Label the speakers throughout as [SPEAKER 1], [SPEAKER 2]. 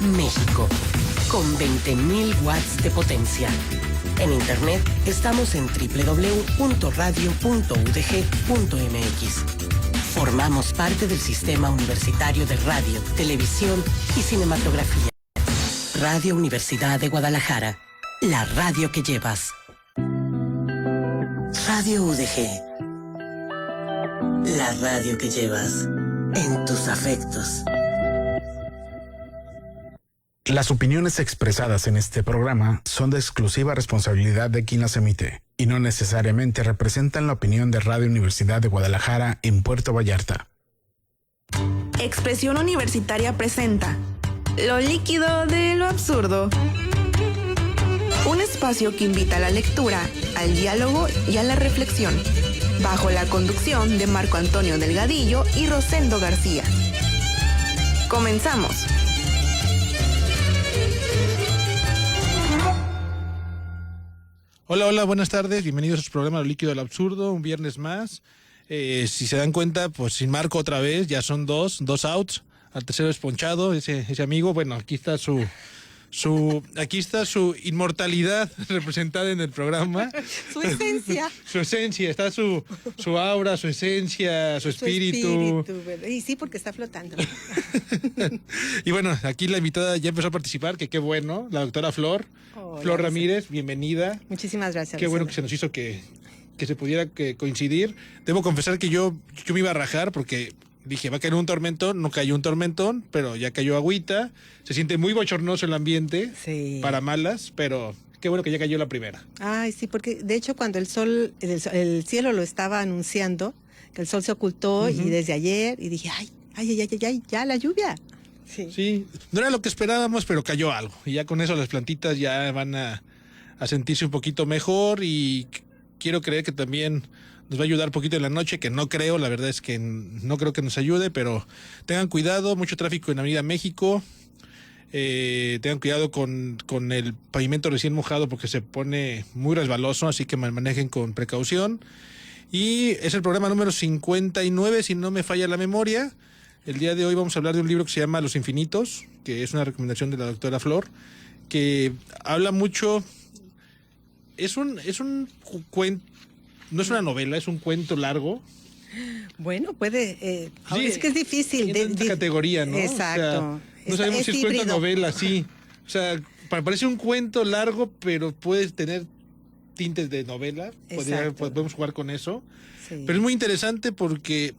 [SPEAKER 1] México, con 20.000 watts de potencia. En internet estamos en www.radio.udg.mx. Formamos parte del Sistema Universitario de Radio, Televisión y Cinematografía. Radio Universidad de Guadalajara, la radio que llevas. Radio UDG, la radio que llevas en tus afectos.
[SPEAKER 2] Las opiniones expresadas en este programa son de exclusiva responsabilidad de quien las emite y no necesariamente representan la opinión de Radio Universidad de Guadalajara en Puerto Vallarta.
[SPEAKER 3] Expresión Universitaria presenta Lo líquido de lo absurdo. Un espacio que invita a la lectura, al diálogo y a la reflexión, bajo la conducción de Marco Antonio Delgadillo y Rosendo García. Comenzamos.
[SPEAKER 4] Hola, buenas tardes, bienvenidos a su programa Lo líquido del absurdo, un viernes más. Si se dan cuenta, pues sin Marco otra vez, ya son dos outs, al tercero es ponchado, ese amigo. Bueno, aquí está su inmortalidad representada en el programa.
[SPEAKER 5] Su esencia.
[SPEAKER 4] Su esencia, está su aura, su esencia, su espíritu.
[SPEAKER 5] Y sí, porque está flotando.
[SPEAKER 4] Y bueno, aquí la invitada ya empezó a participar, que qué bueno, la doctora Flor.
[SPEAKER 5] Hola,
[SPEAKER 4] Flor Ramírez, bienvenida.
[SPEAKER 5] Muchísimas gracias.
[SPEAKER 4] Qué bueno que se nos hizo que se pudiera coincidir. Debo confesar que yo me iba a rajar porque dije, va a caer un tormentón. No cayó un tormentón, pero ya cayó agüita. Se siente muy bochornoso el ambiente,
[SPEAKER 5] sí,
[SPEAKER 4] para malas, pero qué bueno que ya cayó la primera.
[SPEAKER 5] Ay, sí, porque de hecho cuando el cielo lo estaba anunciando, que el sol se ocultó, y desde ayer, y dije, ay, ya la lluvia.
[SPEAKER 4] Sí, no era lo que esperábamos, pero cayó algo. Y ya con eso las plantitas ya van a sentirse un poquito mejor, y quiero creer que también nos va a ayudar un poquito en la noche, que no creo, la verdad es que no creo que nos ayude, pero tengan cuidado, mucho tráfico en Avenida México, tengan cuidado con el pavimento recién mojado porque se pone muy resbaloso, así que manejen con precaución. Y es el programa número 59, si no me falla la memoria. El día de hoy vamos a hablar de un libro que se llama Los Infinitos, que es una recomendación de la doctora Flor, que habla mucho. Es un cuento, no es una novela, es un cuento largo.
[SPEAKER 5] Bueno, puede.
[SPEAKER 4] Sí,
[SPEAKER 5] es que es difícil.
[SPEAKER 4] De esta categoría, ¿no?
[SPEAKER 5] Exacto.
[SPEAKER 4] O sea, no sabemos si es cuento o novela, sí. O sea, parece un cuento largo, pero puede tener tintes de novela. Podemos jugar con eso. Sí. Pero es muy interesante porque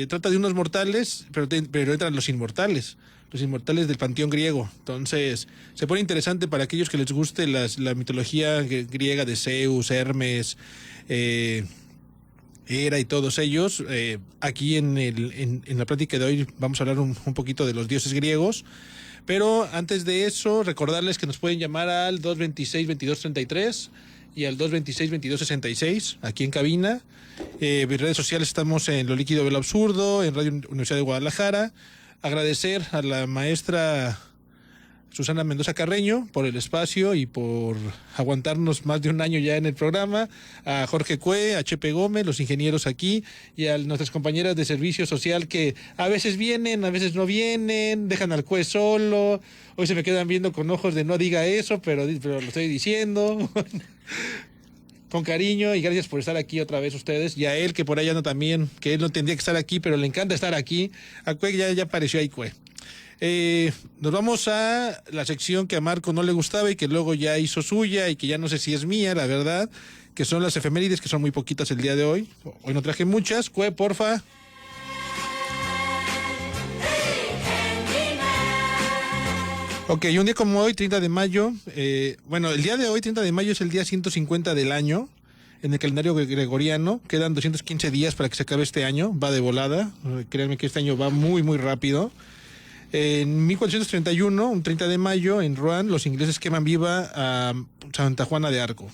[SPEAKER 4] trata de unos mortales, pero entran los inmortales del panteón griego. Entonces se pone interesante para aquellos que les guste la mitología griega de Zeus, Hermes, Hera y todos ellos. Aquí en la plática de hoy vamos a hablar un poquito de los dioses griegos. Pero antes de eso, recordarles que nos pueden llamar al 226-2233 y al 226-2266, aquí en cabina. En redes sociales estamos en Lo líquido del absurdo, en Radio Universidad de Guadalajara. Agradecer a la maestra Susana Mendoza Carreño por el espacio y por aguantarnos más de un año ya en el programa, a Jorge Cue, a Chepe Gómez, los ingenieros aquí, y a nuestras compañeras de servicio social que a veces vienen, a veces no vienen, dejan al Cue solo, hoy se me quedan viendo con ojos de no diga eso, pero lo estoy diciendo. Con cariño, y gracias por estar aquí otra vez ustedes, y a él que por allá anda también, que él no tendría que estar aquí, pero le encanta estar aquí. A Cue ya apareció ahí Cue. Nos vamos a la sección que a Marco no le gustaba y que luego ya hizo suya y que ya no sé si es mía, la verdad, que son las efemérides, que son muy poquitas el día de hoy. Hoy no traje muchas. Cue, porfa. Ok, un día como hoy, 30 de mayo, el día de hoy, 30 de mayo, es el día 150 del año en el calendario gregoriano. Quedan 215 días para que se acabe este año, va de volada, créanme que este año va muy, muy rápido. En 1431, un 30 de mayo, en Rouen, los ingleses queman viva a Santa Juana de Arco,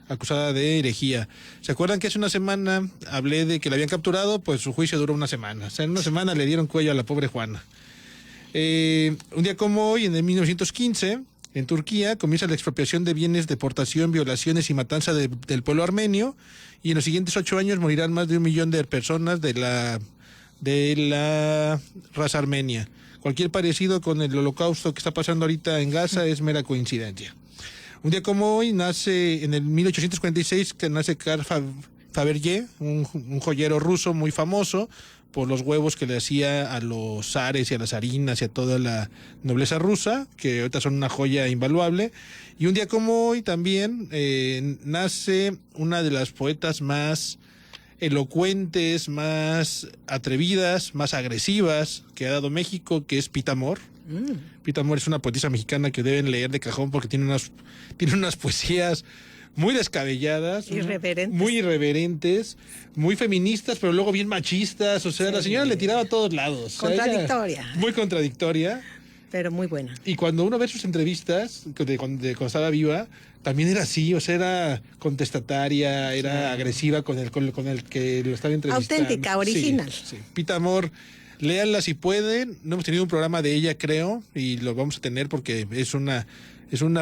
[SPEAKER 4] acusada de herejía. ¿Se acuerdan que hace una semana hablé de que la habían capturado? Pues su juicio duró una semana. O sea, en una semana le dieron cuello a la pobre Juana. Un día como hoy, en el 1915, en Turquía, comienza la expropiación de bienes, deportación, violaciones y matanza del pueblo armenio, y en los siguientes 8 años morirán más de 1 millón de personas de la raza armenia. Cualquier parecido con el holocausto que está pasando ahorita en Gaza es mera coincidencia. Un día como hoy nace, en el 1846, que nace Karl Fabergé, un joyero ruso muy famoso por los huevos que le hacía a los zares y a las zarinas y a toda la nobleza rusa, que ahorita son una joya invaluable. Y un día como hoy también nace una de las poetas más elocuentes, más atrevidas, más agresivas que ha dado México, que es Pita Amor. Pita Amor es una poetisa mexicana que deben leer de cajón porque tiene unas poesías muy descabelladas, muy irreverentes, muy feministas, pero luego bien machistas. O sea, la señora le tiraba a todos lados.
[SPEAKER 5] Contradictoria.
[SPEAKER 4] O sea, muy contradictoria.
[SPEAKER 5] Pero muy buena.
[SPEAKER 4] Y cuando uno ve sus entrevistas, cuando estaba viva, también era así, o sea, era contestataria, era agresiva con el que lo estaba entrevistando.
[SPEAKER 5] Auténtica, original.
[SPEAKER 4] Sí. Pita Amor, léanla si pueden. No hemos tenido un programa de ella, creo, y lo vamos a tener porque es una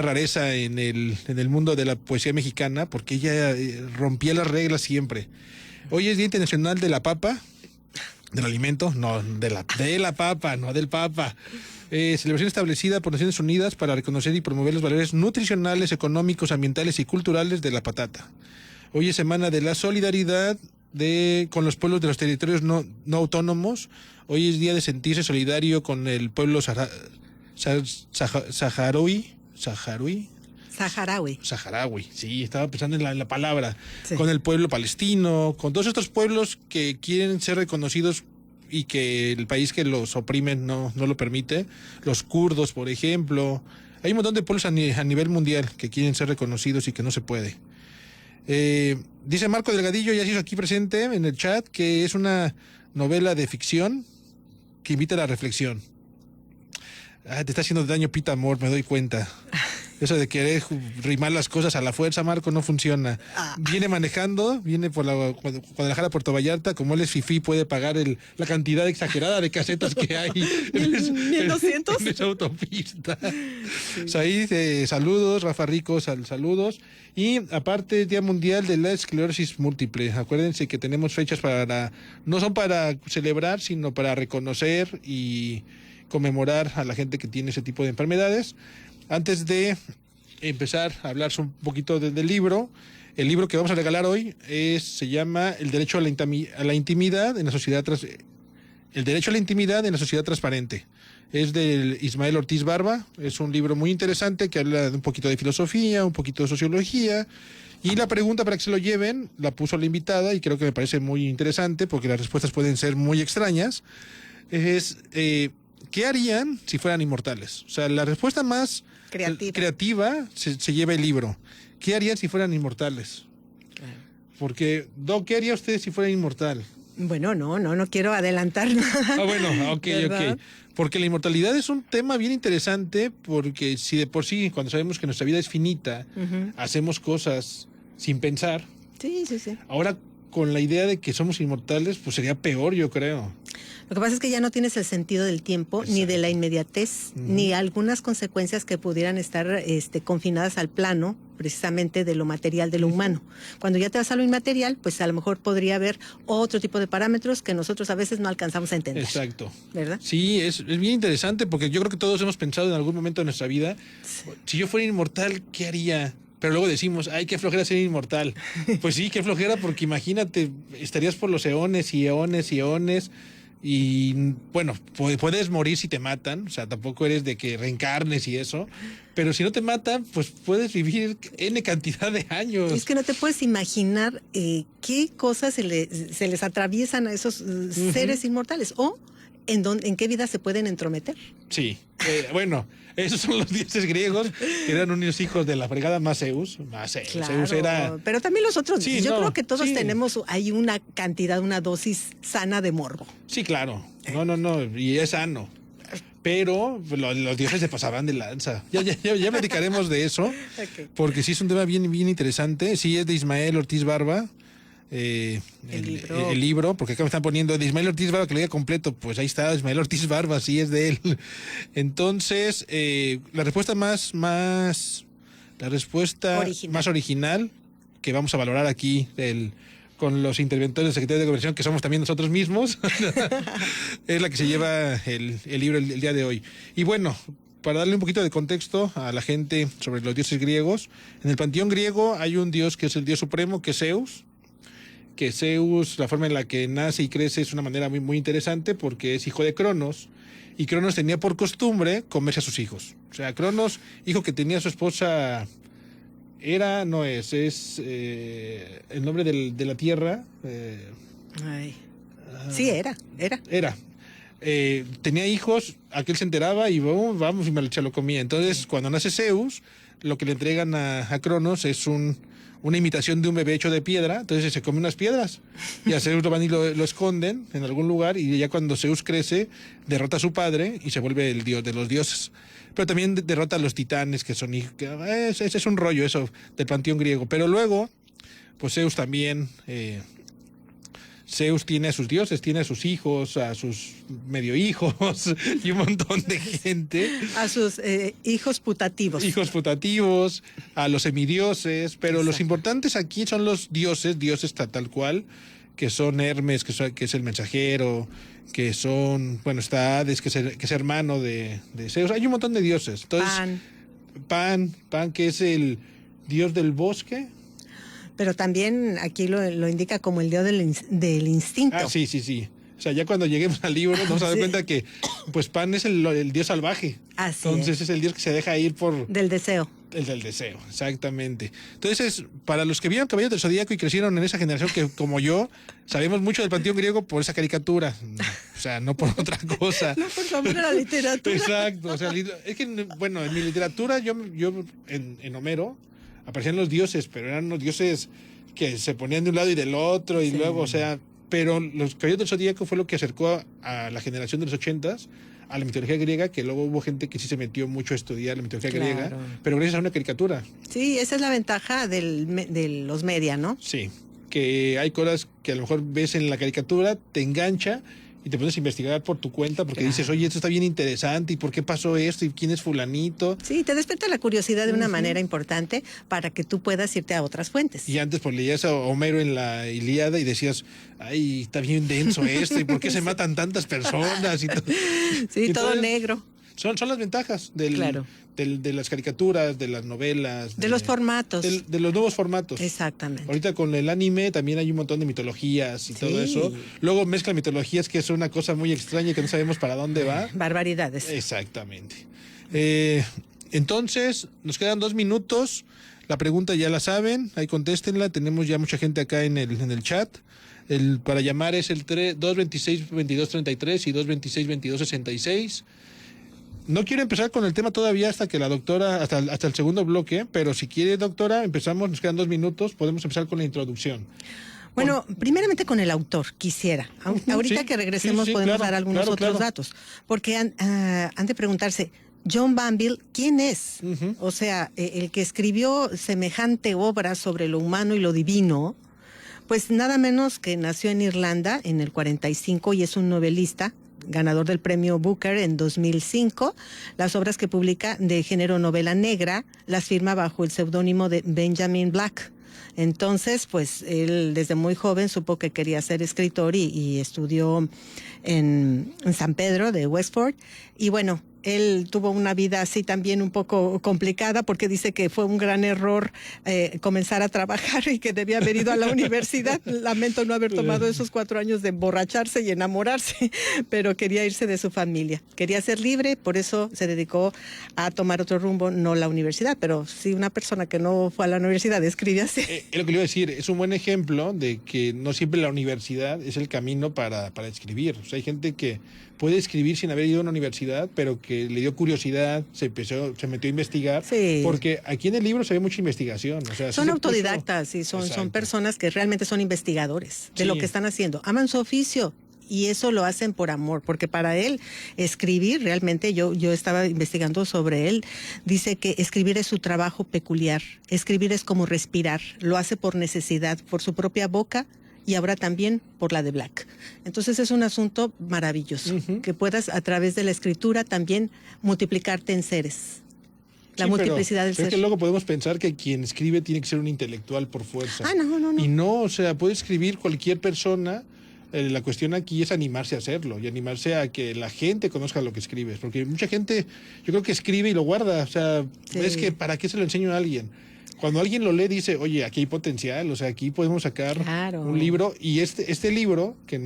[SPEAKER 4] rareza en el mundo de la poesía mexicana, porque ella rompía las reglas siempre. Hoy es Día Internacional de la Papa, del alimento, no, de la papa, no del papa. Celebración establecida por Naciones Unidas para reconocer y promover los valores nutricionales, económicos, ambientales y culturales de la patata. Hoy es Semana de la Solidaridad con los pueblos de los territorios no autónomos. Hoy es día de sentirse solidario con el pueblo saharaui, sí, estaba pensando en la palabra, sí. Con el pueblo palestino, con todos estos pueblos que quieren ser reconocidos y que el país que los oprime no lo permite. Los kurdos, por ejemplo. Hay un montón de pueblos a nivel mundial que quieren ser reconocidos y que no se puede. Dice Marco Delgadillo, ya se hizo aquí presente en el chat, que es una novela de ficción que invita a la reflexión. Te está haciendo daño Pita Amor, me doy cuenta. Eso de querer rimar las cosas a la fuerza, Marco, no funciona. Viene manejando, viene por la Guadalajara, Puerto Vallarta, como él es fifí, puede pagar la cantidad exagerada de casetas que hay en esa autopista. Sí. Said, saludos, Rafa Rico, saludos. Y aparte, Día Mundial de la Esclerosis Múltiple. Acuérdense que tenemos fechas no son para celebrar, sino para reconocer y conmemorar a la gente que tiene ese tipo de enfermedades. Antes de empezar a hablar un poquito del libro, el libro que vamos a regalar hoy se llama El derecho a la intimidad en la sociedad transparente. Es de Ismael Ortiz Barba. Es un libro muy interesante que habla de un poquito de filosofía, un poquito de sociología. Y la pregunta para que se lo lleven la puso la invitada y creo que me parece muy interesante porque las respuestas pueden ser muy extrañas. Es ¿qué harían si fueran inmortales? O sea, la respuesta más creativa se lleva el libro. ¿Qué harían si fueran inmortales? Porque, Doc, ¿qué haría usted si fuera inmortal?
[SPEAKER 5] Bueno, no quiero adelantar nada.
[SPEAKER 4] Bueno, ok. Porque la inmortalidad es un tema bien interesante, porque si de por sí, cuando sabemos que nuestra vida es finita, hacemos cosas sin pensar.
[SPEAKER 5] Sí.
[SPEAKER 4] Ahora, con la idea de que somos inmortales, pues sería peor, yo creo.
[SPEAKER 5] Lo que pasa es que ya no tienes el sentido del tiempo, exacto, ni de la inmediatez, ni algunas consecuencias que pudieran estar confinadas al plano, precisamente de lo material, de lo humano. Cuando ya te vas a lo inmaterial, pues a lo mejor podría haber otro tipo de parámetros que nosotros a veces no alcanzamos a entender.
[SPEAKER 4] Exacto.
[SPEAKER 5] ¿Verdad?
[SPEAKER 4] Sí, es bien interesante porque yo creo que todos hemos pensado en algún momento de nuestra vida, si yo fuera inmortal, ¿qué haría? Pero luego decimos, ay, qué flojera ser inmortal. Pues sí, qué flojera, porque imagínate, estarías por los eones y eones y eones. Y bueno, puedes morir si te matan, o sea, tampoco eres de que reencarnes y eso, pero si no te matan, pues puedes vivir N cantidad de años.
[SPEAKER 5] Es que no te puedes imaginar qué cosas se les atraviesan a esos seres inmortales, o en qué vida se pueden entrometer.
[SPEAKER 4] Sí, bueno, esos son los dioses griegos, que eran unos hijos de la fregada más Zeus.
[SPEAKER 5] Claro,
[SPEAKER 4] Zeus era...
[SPEAKER 5] pero también los otros.
[SPEAKER 4] Sí,
[SPEAKER 5] yo creo que todos tenemos, hay una cantidad, una dosis sana de morbo.
[SPEAKER 4] Sí, claro. No, y es sano. Pero los dioses se pasaban de lanza. Ya platicaremos de eso, okay, porque sí es un tema bien interesante. Sí, es de Ismael Ortiz Barba. El libro, porque acá me están poniendo de Ismael Ortiz Barba, que lo diga completo. Pues ahí está, Ismael Ortiz Barba, sí es de él. Entonces, la respuesta más original que vamos a valorar aquí con los interventores de Secretaría de Gobernación, que somos también nosotros mismos. Es la que se lleva el libro el día de hoy. Y bueno, para darle un poquito de contexto a la gente sobre los dioses griegos, en el panteón griego hay un dios que es el dios supremo, que es Zeus. Que Zeus, la forma en la que nace y crece es una manera muy, muy interesante porque es hijo de Cronos. Y Cronos tenía por costumbre comerse a sus hijos. O sea, Cronos, hijo que tenía su esposa... es el nombre de la tierra.
[SPEAKER 5] Sí, era.
[SPEAKER 4] Tenía hijos, aquel se enteraba y vamos y se lo comía. Entonces, cuando nace Zeus, lo que le entregan a Cronos es una imitación de un bebé hecho de piedra. Entonces se come unas piedras y a Zeus lo van y lo esconden en algún lugar, y ya cuando Zeus crece, derrota a su padre y se vuelve el dios de los dioses. Pero también derrota a los titanes, que son... Ese es un rollo eso del panteón griego. Pero luego, pues Zeus también... Zeus tiene a sus dioses, tiene a sus hijos, a sus medio hijos y un montón de gente.
[SPEAKER 5] A sus hijos putativos.
[SPEAKER 4] Hijos putativos, a los semidioses, pero los importantes aquí son los dioses tal cual, que son Hermes, que es el mensajero, que son, bueno, está Hades, que es hermano de Zeus. Hay un montón de dioses. Entonces, Pan, que es el dios del bosque.
[SPEAKER 5] Pero también aquí lo indica como el dios del instinto.
[SPEAKER 4] Ah, sí. O sea, ya cuando lleguemos al libro nos vamos a dar cuenta que pues Pan es el dios salvaje.
[SPEAKER 5] Así
[SPEAKER 4] Entonces es el dios que se deja ir por...
[SPEAKER 5] Del deseo.
[SPEAKER 4] El del deseo, exactamente. Entonces, para los que vieron Caballeros del Zodíaco y crecieron en esa generación que, como yo, sabemos mucho del panteón griego por esa caricatura. O sea, no por otra cosa.
[SPEAKER 5] No, por favor, la literatura.
[SPEAKER 4] Exacto. O sea, es que, bueno, en mi literatura, yo en Homero, aparecían los dioses, pero eran los dioses que se ponían de un lado y del otro, y luego, o sea... Pero los Caballeros del Zodíaco fue lo que acercó a la generación de los 80s a la mitología griega, que luego hubo gente que sí se metió mucho a estudiar la mitología griega, pero gracias a una caricatura.
[SPEAKER 5] Sí, esa es la ventaja de los media, ¿no?
[SPEAKER 4] Sí, que hay cosas que a lo mejor ves en la caricatura, te engancha y te pones a investigar por tu cuenta porque dices, oye, esto está bien interesante, ¿y por qué pasó esto? ¿Y quién es fulanito?
[SPEAKER 5] Sí, te despierta la curiosidad de una manera importante para que tú puedas irte a otras fuentes.
[SPEAKER 4] Y antes pues leías a Homero en la Ilíada y decías, ay, está bien denso esto, ¿y por qué se matan tantas personas? Y todo.
[SPEAKER 5] Sí, y todo negro.
[SPEAKER 4] Son las ventajas de las caricaturas, de las novelas.
[SPEAKER 5] De los formatos.
[SPEAKER 4] De los nuevos formatos.
[SPEAKER 5] Exactamente.
[SPEAKER 4] Ahorita con el anime también hay un montón de mitologías y todo eso. Luego mezcla mitologías, que es una cosa muy extraña y que no sabemos para dónde va.
[SPEAKER 5] Barbaridades.
[SPEAKER 4] Exactamente. Entonces, nos quedan 2 minutos. La pregunta ya la saben, ahí contéstenla. Tenemos ya mucha gente acá en el chat. Para llamar es el 226-2233 y 226-2266. No quiero empezar con el tema todavía hasta que la doctora, hasta el segundo bloque, pero si quiere, doctora, empezamos, nos quedan 2 minutos, podemos empezar con la introducción.
[SPEAKER 5] Bueno, primeramente con el autor, quisiera. Ahorita que regresemos podemos dar algunos otros datos, porque han de preguntarse, John Banville, ¿quién es? O sea, el que escribió semejante obra sobre lo humano y lo divino, pues nada menos que nació en Irlanda en el 45 y es un novelista, ganador del premio Booker en 2005. Las obras que publica de género novela negra las firma bajo el seudónimo de Benjamin Black. Entonces, pues él desde muy joven supo que quería ser escritor y estudió en San Pedro de Wexford. Y bueno, él tuvo una vida así también un poco complicada porque dice que fue un gran error comenzar a trabajar y que debía haber ido a la universidad. Lamento no haber tomado esos 4 años de emborracharse y enamorarse, pero quería irse de su familia. Quería ser libre, por eso se dedicó a tomar otro rumbo, no la universidad. Pero si una persona que no fue a la universidad escribe así...
[SPEAKER 4] Es lo que le iba a decir, es un buen ejemplo de que no siempre la universidad es el camino para escribir. O sea, hay gente que puede escribir sin haber ido a una universidad, pero que le dio curiosidad, se metió a investigar, porque aquí en el libro se ve mucha investigación. O sea,
[SPEAKER 5] son autodidactas y son personas que realmente son investigadores de lo que están haciendo. Aman su oficio y eso lo hacen por amor, porque para él escribir realmente, yo estaba investigando sobre él, dice que escribir es su trabajo peculiar, escribir es como respirar, lo hace por necesidad, por su propia boca, y ahora también por la de Black. Entonces es un asunto maravilloso, que puedas a través de la escritura también multiplicarte en seres. La
[SPEAKER 4] Sí,
[SPEAKER 5] multiplicidad del
[SPEAKER 4] pero
[SPEAKER 5] ser.
[SPEAKER 4] es que luego podemos pensar que quien escribe tiene que ser un intelectual por fuerza.
[SPEAKER 5] Ah, no.
[SPEAKER 4] Y no, o sea, puede escribir cualquier persona. La cuestión aquí es animarse a hacerlo y animarse a que la gente conozca lo que escribes. Porque mucha gente, yo creo que escribe y lo guarda. O sea,
[SPEAKER 5] Sí.
[SPEAKER 4] es que ¿para qué se lo enseño a alguien? Cuando alguien lo lee, dice, oye, aquí hay potencial, o sea, aquí podemos sacar
[SPEAKER 5] Claro.
[SPEAKER 4] un libro. Y este libro, que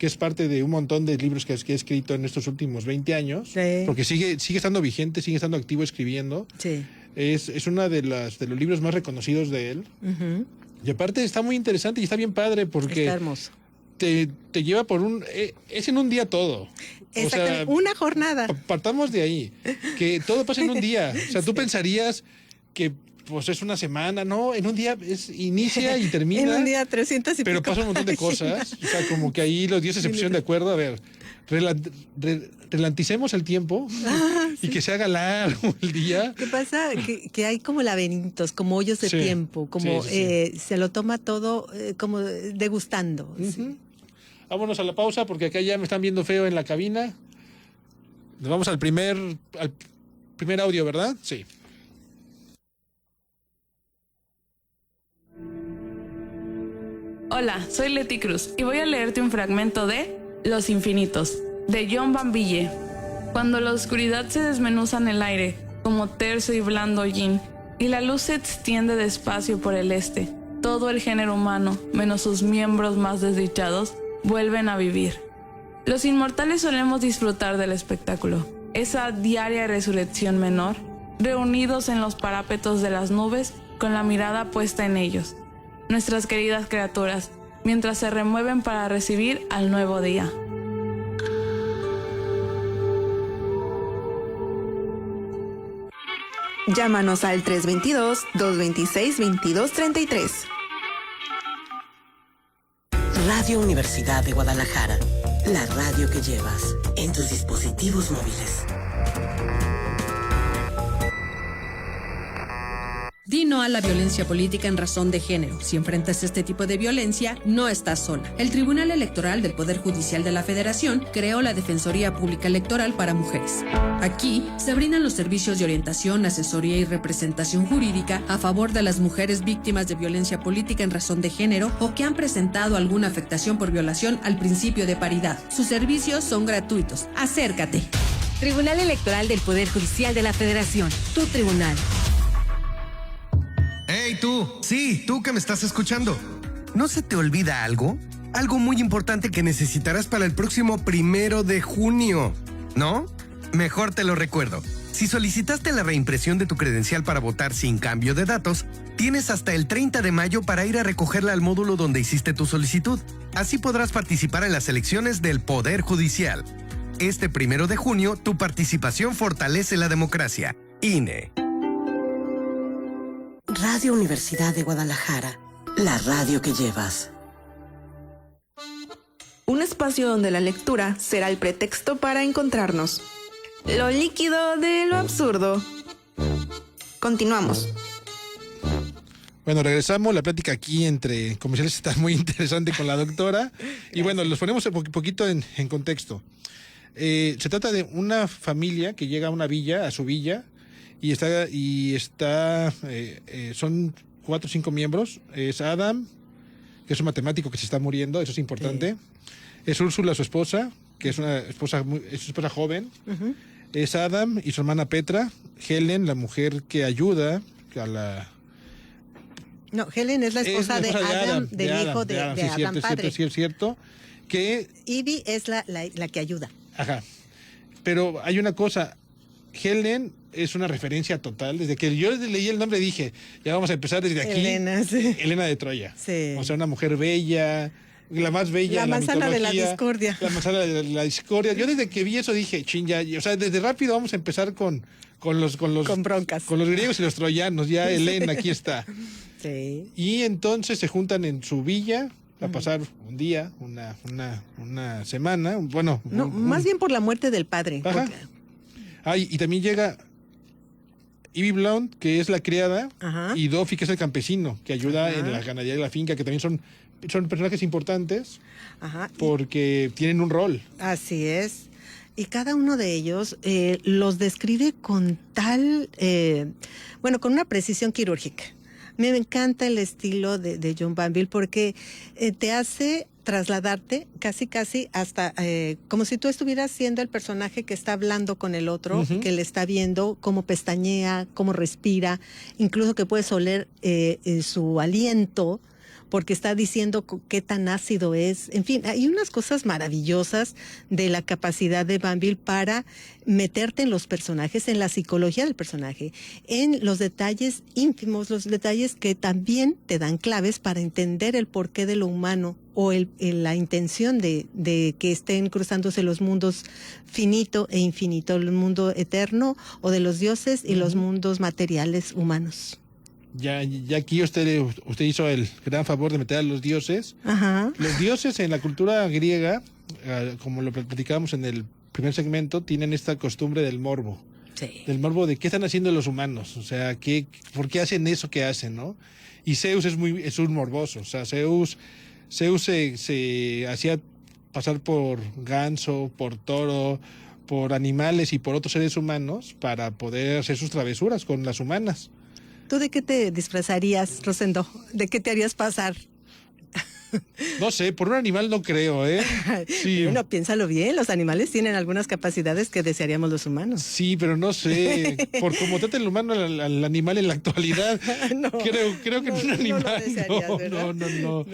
[SPEAKER 4] es parte de un montón de libros que he escrito en estos últimos 20 años,
[SPEAKER 5] Sí.
[SPEAKER 4] porque sigue estando vigente, sigue estando activo escribiendo.
[SPEAKER 5] Sí.
[SPEAKER 4] Es una de los libros más reconocidos de él.
[SPEAKER 5] Ujú.
[SPEAKER 4] Y aparte está muy interesante y está bien padre porque
[SPEAKER 5] Está hermoso.
[SPEAKER 4] te lleva por es en un día todo.
[SPEAKER 5] Exactamente. Una jornada.
[SPEAKER 4] Partamos de ahí, que todo pasa en un día. O sea, tú pensarías que pues es una semana, no, en un día inicia y termina.
[SPEAKER 5] En un día 300 y
[SPEAKER 4] Pero
[SPEAKER 5] pico
[SPEAKER 4] pasa un montón de cosas. O sea, como que ahí los 10 se pusieron de acuerdo. A ver, relanticemos el tiempo y que se haga largo el día.
[SPEAKER 5] ¿Qué pasa? Que hay como laberintos, como hoyos de
[SPEAKER 4] Sí,
[SPEAKER 5] tiempo, como
[SPEAKER 4] sí.
[SPEAKER 5] se lo toma todo como degustando.
[SPEAKER 4] Ujú. Vámonos a la pausa porque acá ya me están viendo feo en la cabina. Nos vamos al primer audio, ¿verdad? Sí.
[SPEAKER 6] Hola, soy Leti Cruz y voy a leerte un fragmento de Los Infinitos, de John Van Ville. Cuando la oscuridad se desmenuza en el aire, como terso y blando hollín, y la luz se extiende despacio por el este, todo el género humano, menos sus miembros más desdichados, vuelven a vivir. Los inmortales solemos disfrutar del espectáculo, esa diaria resurrección menor, reunidos en los parapetos de las nubes con la mirada puesta en ellos, nuestras queridas criaturas, mientras se remueven para recibir al nuevo día.
[SPEAKER 3] Llámanos al 322-226-2233.
[SPEAKER 1] Radio Universidad de Guadalajara, la radio que llevas en tus dispositivos móviles.
[SPEAKER 7] Di no a la violencia política en razón de género. Si enfrentas este tipo de violencia, no estás sola. El Tribunal Electoral del Poder Judicial de la Federación creó la Defensoría Pública Electoral para Mujeres. Aquí se brindan los servicios de orientación, asesoría y representación jurídica a favor de las mujeres víctimas de violencia política en razón de género o que han presentado alguna afectación por violación al principio de paridad. Sus servicios son gratuitos. Acércate.
[SPEAKER 8] Tribunal Electoral del Poder Judicial de la Federación. Tu tribunal.
[SPEAKER 9] ¡Hey tú! Sí, tú que me estás escuchando. ¿No se te olvida algo? Algo muy importante que necesitarás para el próximo 1 de junio, ¿no? Mejor te lo recuerdo. Si solicitaste la reimpresión de tu credencial para votar sin cambio de datos, tienes hasta el 30 de mayo para ir a recogerla al módulo donde hiciste tu solicitud. Así podrás participar en las elecciones del Poder Judicial. Este 1 de junio, tu participación fortalece la democracia. INE.
[SPEAKER 1] Radio Universidad de Guadalajara, la radio que llevas.
[SPEAKER 3] Un espacio donde la lectura será el pretexto para encontrarnos. Lo líquido de lo absurdo. Continuamos.
[SPEAKER 4] Bueno, regresamos. La plática aquí entre comerciales está muy interesante con la doctora. Y bueno, los ponemos un poquito en contexto. Se trata de una familia que llega a una villa, a su villa, y son 4 o 5 miembros. Es Adam, que es un matemático que se está muriendo, eso es importante. Sí. Es Úrsula, su esposa, que es una esposa joven. Uh-huh. Es Adam y su hermana Petra. Helen, la mujer que ayuda a la...
[SPEAKER 5] No, Helen es la esposa de Adam, del hijo de Adam, padre.
[SPEAKER 4] Sí, es cierto. Que
[SPEAKER 5] Ivy es la que ayuda.
[SPEAKER 4] Ajá. Pero hay una cosa, Helen es una referencia total. Desde que yo leí el nombre dije, ya vamos a empezar desde aquí.
[SPEAKER 5] Elena, sí.
[SPEAKER 4] Elena de Troya.
[SPEAKER 5] Sí.
[SPEAKER 4] O sea, una mujer bella, la más bella
[SPEAKER 5] la
[SPEAKER 4] de la
[SPEAKER 5] manzana
[SPEAKER 4] mitología.
[SPEAKER 5] De la discordia.
[SPEAKER 4] La manzana de la discordia. Yo desde que vi eso dije, ya, o sea, desde rápido vamos a empezar con
[SPEAKER 5] broncas.
[SPEAKER 4] Con los griegos y los troyanos. Ya Elena, aquí está.
[SPEAKER 5] Sí.
[SPEAKER 4] Y entonces se juntan en su villa a pasar un día, una semana, bueno...
[SPEAKER 5] más bien por la muerte del padre.
[SPEAKER 4] Ajá.
[SPEAKER 5] Porque...
[SPEAKER 4] y también llega Ivy Blount, que es la criada,
[SPEAKER 5] Ajá.
[SPEAKER 4] y Duffy, que es el campesino, que ayuda en la ganadería de la finca, que también son personajes importantes.
[SPEAKER 5] Ajá.
[SPEAKER 4] Porque tienen un rol.
[SPEAKER 5] Así es. Y cada uno de ellos los describe con con una precisión quirúrgica. Me encanta el estilo de John Banville porque te hace trasladarte casi hasta como si tú estuvieras siendo el personaje que está hablando con el otro, que le está viendo cómo pestañea, cómo respira, incluso que puedes oler su aliento, porque está diciendo qué tan ácido es. En fin, hay unas cosas maravillosas de la capacidad de Banville para meterte en los personajes, en la psicología del personaje, en los detalles ínfimos, los detalles que también te dan claves para entender el porqué de lo humano o la intención de que estén cruzándose los mundos finito e infinito, el mundo eterno o de los dioses y los mundos materiales humanos.
[SPEAKER 4] Ya aquí usted hizo el gran favor de meter a los dioses.
[SPEAKER 5] Ajá.
[SPEAKER 4] Los dioses en la cultura griega, como lo platicábamos en el primer segmento, tienen esta costumbre del morbo.
[SPEAKER 5] Sí.
[SPEAKER 4] Del morbo de qué están haciendo los humanos, o sea, por qué hacen eso que hacen, ¿no? Y Zeus es un morboso, o sea, Zeus se hacía pasar por ganso, por toro, por animales y por otros seres humanos para poder hacer sus travesuras con las humanas.
[SPEAKER 5] ¿Tú de qué te disfrazarías, Rosendo? ¿De qué te harías pasar?
[SPEAKER 4] No sé, por un animal no creo, ¿eh? Sí.
[SPEAKER 5] Bueno, piénsalo bien, los animales tienen algunas capacidades que desearíamos los humanos.
[SPEAKER 4] Sí, pero no sé, por cómo trata el humano al animal en la actualidad,
[SPEAKER 5] No,
[SPEAKER 4] creo que un animal
[SPEAKER 5] no lo desearías, ¿verdad?
[SPEAKER 4] No.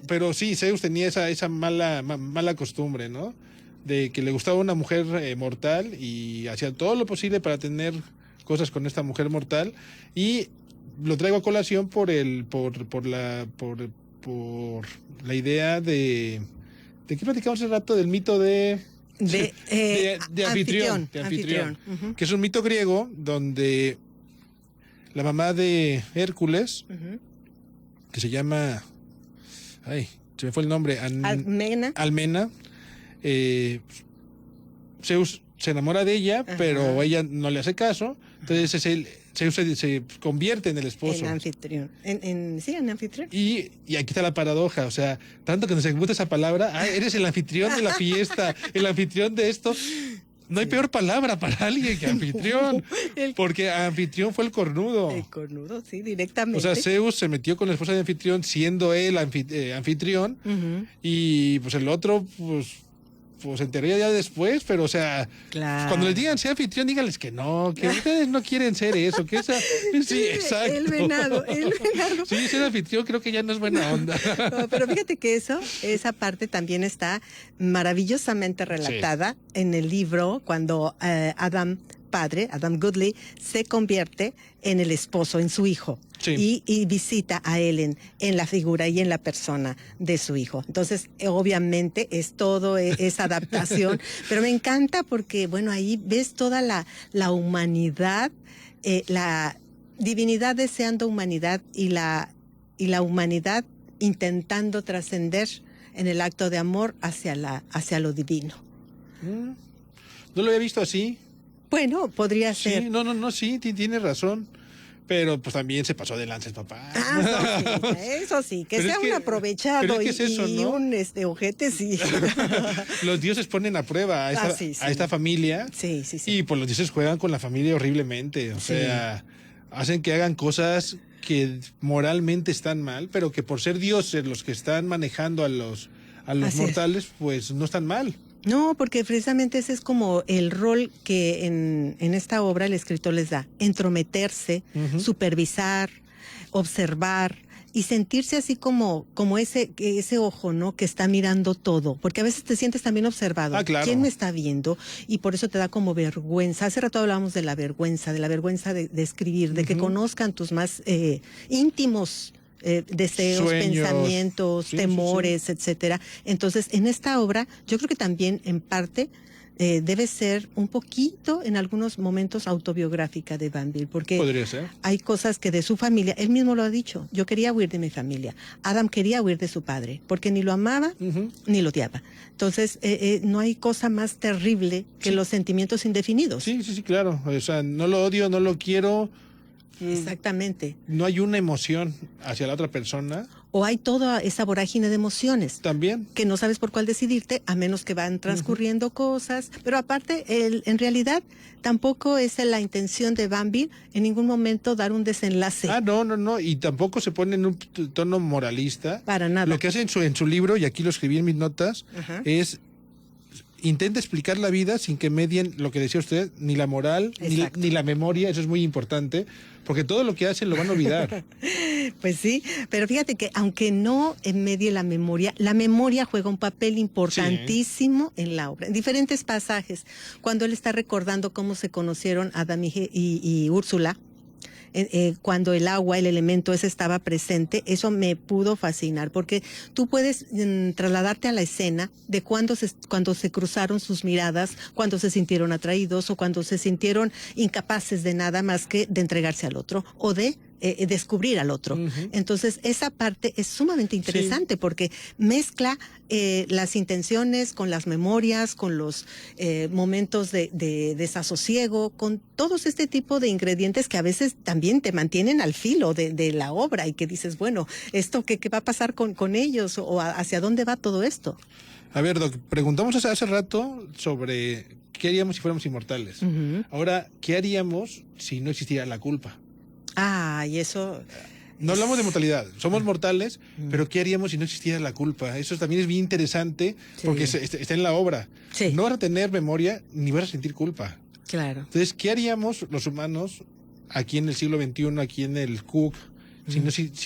[SPEAKER 4] Pero sí, Zeus tenía esa mala costumbre, ¿no? De que le gustaba una mujer mortal y hacía todo lo posible para tener cosas con esta mujer mortal, y lo traigo a colación por la idea de qué platicamos hace rato, del mito de anfitrión,
[SPEAKER 5] uh-huh.
[SPEAKER 4] Que es un mito griego donde la mamá de Hércules,
[SPEAKER 5] Uh-huh.
[SPEAKER 4] que se llama, se me fue el nombre, Almena, Zeus se enamora de ella,
[SPEAKER 5] Ajá.
[SPEAKER 4] pero ella no le hace caso, entonces Zeus se convierte en el esposo.
[SPEAKER 5] En anfitrión. En anfitrión.
[SPEAKER 4] Y aquí está la paradoja, o sea, tanto que nos gusta esa palabra, eres el anfitrión de la fiesta, el anfitrión de esto. No hay peor palabra para alguien que anfitrión, porque anfitrión fue el cornudo.
[SPEAKER 5] El cornudo, sí, directamente.
[SPEAKER 4] O sea, Zeus se metió con la esposa de anfitrión siendo él anfitrión,
[SPEAKER 5] Uh-huh.
[SPEAKER 4] y pues el otro, pues se enteraría ya después, pero o sea,
[SPEAKER 5] Claro.
[SPEAKER 4] cuando les digan ser anfitrión, díganles que ustedes no quieren ser eso, que esa, sí, exacto.
[SPEAKER 5] El venado.
[SPEAKER 4] Sí, ser anfitrión creo que ya no es buena onda.
[SPEAKER 5] No, pero fíjate que esa parte también está maravillosamente relatada en el libro cuando Adam Goodley, se convierte en el esposo, en su hijo.
[SPEAKER 4] Sí.
[SPEAKER 5] Y visita a Ellen en la figura y en la persona de su hijo. Entonces, obviamente, es todo esa adaptación, pero me encanta porque, bueno, ahí ves toda la humanidad, la divinidad deseando humanidad y la humanidad intentando trascender en el acto de amor hacia lo divino.
[SPEAKER 4] No lo había visto así.
[SPEAKER 5] Bueno, podría ser.
[SPEAKER 4] Sí, sí, tiene razón. Pero pues también se pasó de lanza el papá.
[SPEAKER 5] Eso sí, que
[SPEAKER 4] pero
[SPEAKER 5] sea un aprovechado
[SPEAKER 4] pero es que es eso,
[SPEAKER 5] y
[SPEAKER 4] ¿no?
[SPEAKER 5] un ojete, sí.
[SPEAKER 4] Los dioses ponen a prueba a esta familia.
[SPEAKER 5] Sí.
[SPEAKER 4] Y pues los dioses juegan con la familia horriblemente. O sea, hacen que hagan cosas que moralmente están mal, pero que por ser dioses los que están manejando a los mortales, pues no están mal.
[SPEAKER 5] No, porque precisamente ese es como el rol que en esta obra el escritor les da: entrometerse,
[SPEAKER 4] Uh-huh.
[SPEAKER 5] supervisar, observar y sentirse así como ese ojo, ¿no? Que está mirando todo, porque a veces te sientes también observado.
[SPEAKER 4] Claro.
[SPEAKER 5] ¿Quién me está viendo? Y por eso te da como vergüenza. Hace rato hablábamos de la vergüenza de escribir, de que
[SPEAKER 4] Uh-huh.
[SPEAKER 5] conozcan tus más íntimos deseos,
[SPEAKER 4] Sueños,
[SPEAKER 5] pensamientos, temores, etcétera. Entonces, en esta obra, yo creo que también en parte debe ser un poquito, en algunos momentos, autobiográfica de Banville, porque
[SPEAKER 4] podría ser.
[SPEAKER 5] hay cosas que de su familia, él mismo lo ha dicho: yo quería huir de mi familia. Adam quería huir de su padre, porque ni lo amaba,
[SPEAKER 4] Uh-huh.
[SPEAKER 5] ni lo odiaba. Entonces, no hay cosa más terrible que los sentimientos indefinidos.
[SPEAKER 4] Sí, claro. O sea, no lo odio, no lo quiero,
[SPEAKER 5] Exactamente.
[SPEAKER 4] No hay una emoción hacia la otra persona.
[SPEAKER 5] O hay toda esa vorágine de emociones.
[SPEAKER 4] También.
[SPEAKER 5] Que no sabes por cuál decidirte, a menos que van transcurriendo cosas. Pero aparte, en realidad, tampoco es la intención de Bambi en ningún momento dar un desenlace.
[SPEAKER 4] No. Y tampoco se pone en un tono moralista.
[SPEAKER 5] Para nada.
[SPEAKER 4] Lo que hace en su libro, y aquí lo escribí en mis notas, es... Intenta explicar la vida sin que medien lo que decía usted, ni la moral, ni la memoria, eso es muy importante, porque todo lo que hacen lo van a olvidar.
[SPEAKER 5] Pues sí, pero fíjate que aunque no medie la memoria juega un papel importantísimo en la obra, en diferentes pasajes. Cuando él está recordando cómo se conocieron Adam y Úrsula, cuando el agua, el elemento ese estaba presente, eso me pudo fascinar, porque tú puedes trasladarte a la escena de cuando se cruzaron sus miradas, cuando se sintieron atraídos o cuando se sintieron incapaces de nada más que de entregarse al otro o de descubrir al otro. Entonces, esa parte es sumamente interesante porque mezcla las intenciones con las memorias, con los momentos de desasosiego, con todos este tipo de ingredientes que a veces también te mantienen al filo de la obra y que dices, bueno, ¿esto qué va a pasar con ellos? ¿O hacia dónde va todo esto?
[SPEAKER 4] A ver, Doc, preguntamos hace rato sobre qué haríamos si fuéramos inmortales. Ahora, ¿qué haríamos si no existiera la culpa?
[SPEAKER 5] Y eso...
[SPEAKER 4] No hablamos de mortalidad, somos mortales, pero ¿qué haríamos si no existiera la culpa? Eso también es bien interesante porque está en la obra. No vas a tener memoria ni vas a sentir culpa.
[SPEAKER 5] Claro.
[SPEAKER 4] Entonces, ¿qué haríamos los humanos aquí en el siglo XXI, aquí en el Cook, si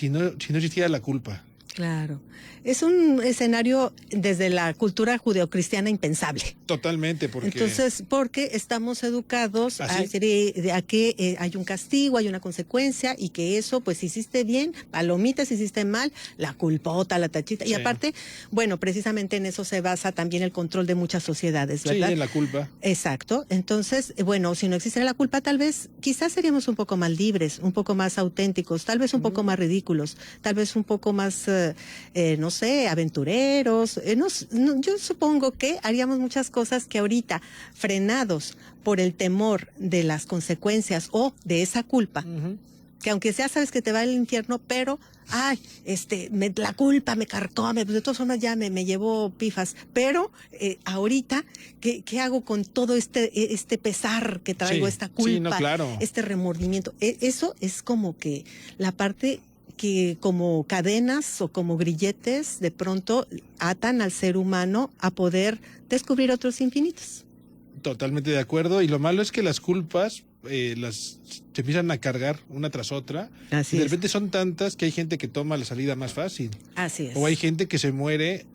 [SPEAKER 4] no existiera la culpa?
[SPEAKER 5] Claro. Es un escenario desde la cultura judeocristiana impensable.
[SPEAKER 4] Totalmente, porque
[SPEAKER 5] estamos educados a que hay un castigo, hay una consecuencia y que eso, pues si hiciste bien, palomitas, si hiciste mal, la culpota, la tachita. Y aparte, bueno, precisamente en eso se basa también el control de muchas sociedades, ¿verdad?
[SPEAKER 4] Sí, en la culpa.
[SPEAKER 5] Exacto. Entonces, bueno, si no existiera la culpa, tal vez, quizás seríamos un poco más libres, un poco más auténticos, tal vez un poco más ridículos, tal vez un poco más, no sé, aventureros. Yo supongo que haríamos muchas cosas que ahorita, frenados por el temor de las consecuencias o de esa culpa, que aunque sea sabes que te va al infierno, pero la culpa me carcome, pues de todas formas ya me llevo pifas, pero ahorita ¿qué hago con todo este pesar que traigo, esta culpa, este remordimiento? Eso es como que la parte que como cadenas o como grilletes de pronto atan al ser humano a poder descubrir otros infinitos.
[SPEAKER 4] Totalmente de acuerdo, y lo malo es que las culpas se empiezan a cargar una tras otra.
[SPEAKER 5] Así
[SPEAKER 4] y de repente son tantas que hay gente que toma la salida más fácil.
[SPEAKER 5] Así es.
[SPEAKER 4] O hay gente que se muere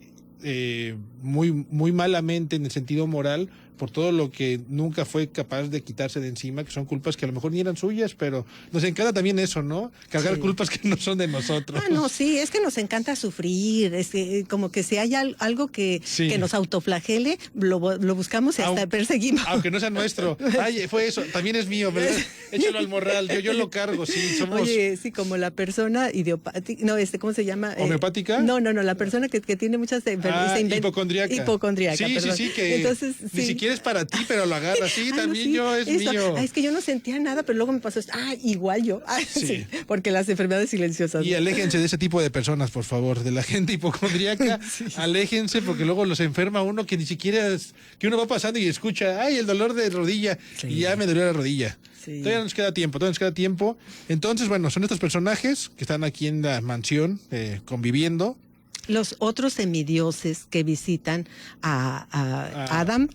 [SPEAKER 4] muy, muy malamente en el sentido moral por todo lo que nunca fue capaz de quitarse de encima, que son culpas que a lo mejor ni eran suyas, pero nos encanta también eso, ¿no? Cargar culpas que no son de nosotros.
[SPEAKER 5] Sí, es que nos encanta sufrir, es que, como que si hay algo que nos autoflagele, lo buscamos y hasta perseguimos.
[SPEAKER 4] Aunque no sea nuestro. Fue eso, también es mío, ¿verdad? Échalo al morral, yo lo cargo, somos...
[SPEAKER 5] Oye, sí, como la persona idiopática, ¿cómo se llama?
[SPEAKER 4] ¿Homeopática?
[SPEAKER 5] No, la persona que tiene muchas
[SPEAKER 4] hipocondríaca.
[SPEAKER 5] Hipocondríaca, perdón.
[SPEAKER 4] Sí, que entonces, ni siquiera es para ti, pero lo agarra, es mío.
[SPEAKER 5] Es que yo no sentía nada, pero luego me pasó esto. Igual yo. Sí, porque las enfermedades silenciosas.
[SPEAKER 4] Y aléjense de ese tipo de personas, por favor, de la gente hipocondríaca, aléjense, porque luego los enferma uno que ni siquiera que uno va pasando y escucha, el dolor de rodilla, y ya me dolió la rodilla. Todavía nos queda tiempo. Entonces, bueno, son estos personajes que están aquí en la mansión conviviendo.
[SPEAKER 5] Los otros semidioses que visitan a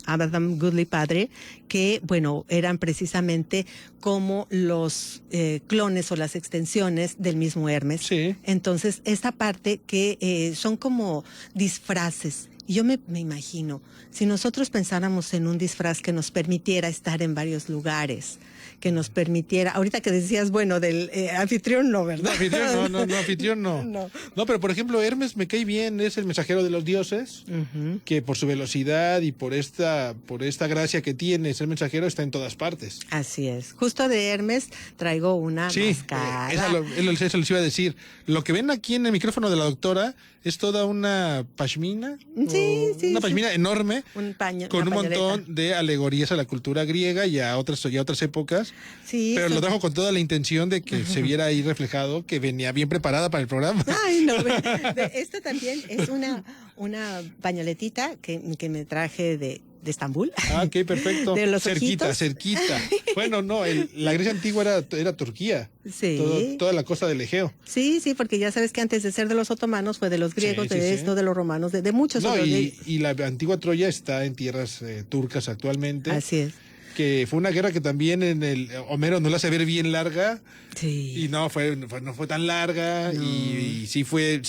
[SPEAKER 5] Adam Goodley padre, que, bueno, eran precisamente como los clones o las extensiones del mismo Hermes.
[SPEAKER 4] Sí.
[SPEAKER 5] Entonces, esta parte que son como disfraces. Y yo me imagino, si nosotros pensáramos en un disfraz que nos permitiera estar en varios lugares, que nos permitiera, ahorita que decías, bueno, del anfitrión no, ¿verdad?
[SPEAKER 4] Anfitrión no. No, pero por ejemplo, Hermes me cae bien, es el mensajero de los dioses, que por su velocidad y por esta gracia que tiene ser mensajero está en todas partes.
[SPEAKER 5] Así es. Justo de Hermes traigo una máscara.
[SPEAKER 4] Eso les iba a decir. Lo que ven aquí en el micrófono de la doctora es toda una pashmina. Una pashmina enorme,
[SPEAKER 5] un paño,
[SPEAKER 4] con un montón de alegorías a la cultura griega y a otras épocas. temas,
[SPEAKER 5] Sí,
[SPEAKER 4] pero
[SPEAKER 5] eso-
[SPEAKER 4] lo trajo con toda la intención de que se viera ahí reflejado que venía bien preparada para el programa.
[SPEAKER 5] Ay, no, esta también es una pañoletita que me traje de Estambul.
[SPEAKER 4] Ah, ok, perfecto.
[SPEAKER 5] De los
[SPEAKER 4] cerquita,
[SPEAKER 5] ojitos.
[SPEAKER 4] cerquita. Bueno, no, la Grecia antigua era Turquía.
[SPEAKER 5] Sí.
[SPEAKER 4] Toda la costa del Egeo.
[SPEAKER 5] Sí, sí, porque ya sabes que antes de ser de los otomanos fue de los griegos,
[SPEAKER 4] Sí,
[SPEAKER 5] de
[SPEAKER 4] sí,
[SPEAKER 5] esto,
[SPEAKER 4] sí.
[SPEAKER 5] de los romanos, de muchos
[SPEAKER 4] No,
[SPEAKER 5] otros.
[SPEAKER 4] y la antigua Troya está en tierras turcas actualmente.
[SPEAKER 5] Así es.
[SPEAKER 4] Que fue una guerra que también en el Homero no la hace ver bien larga.
[SPEAKER 5] Sí.
[SPEAKER 4] Y no fue tan larga.
[SPEAKER 5] No.
[SPEAKER 4] Y sí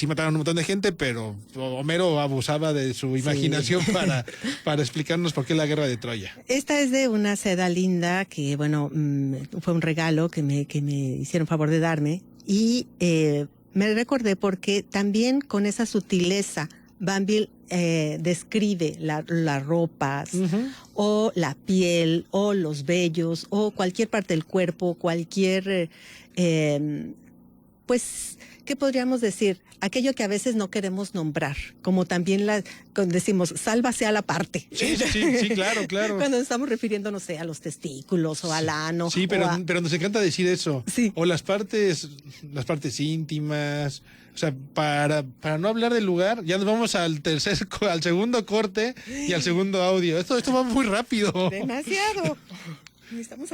[SPEAKER 4] mataron un montón de gente, pero Homero abusaba de su imaginación para explicarnos por qué la guerra de Troya.
[SPEAKER 5] Esta es de una seda linda que, bueno, fue un regalo que me hicieron favor de darme. Y me recordé porque también con esa sutileza, Banville describe las ropas o la piel o los vellos o cualquier parte del cuerpo, cualquier, pues, ¿qué podríamos decir? Aquello que a veces no queremos nombrar, como también cuando decimos, sálvase a la parte.
[SPEAKER 4] Sí, claro.
[SPEAKER 5] Cuando estamos refiriendo, no sé, a los testículos o al ano.
[SPEAKER 4] Sí, pero nos encanta decir eso.
[SPEAKER 5] Sí.
[SPEAKER 4] O las partes íntimas. O sea, para no hablar del lugar, ya nos vamos al segundo corte y al segundo audio. Esto va muy rápido.
[SPEAKER 5] Demasiado. Necesitamos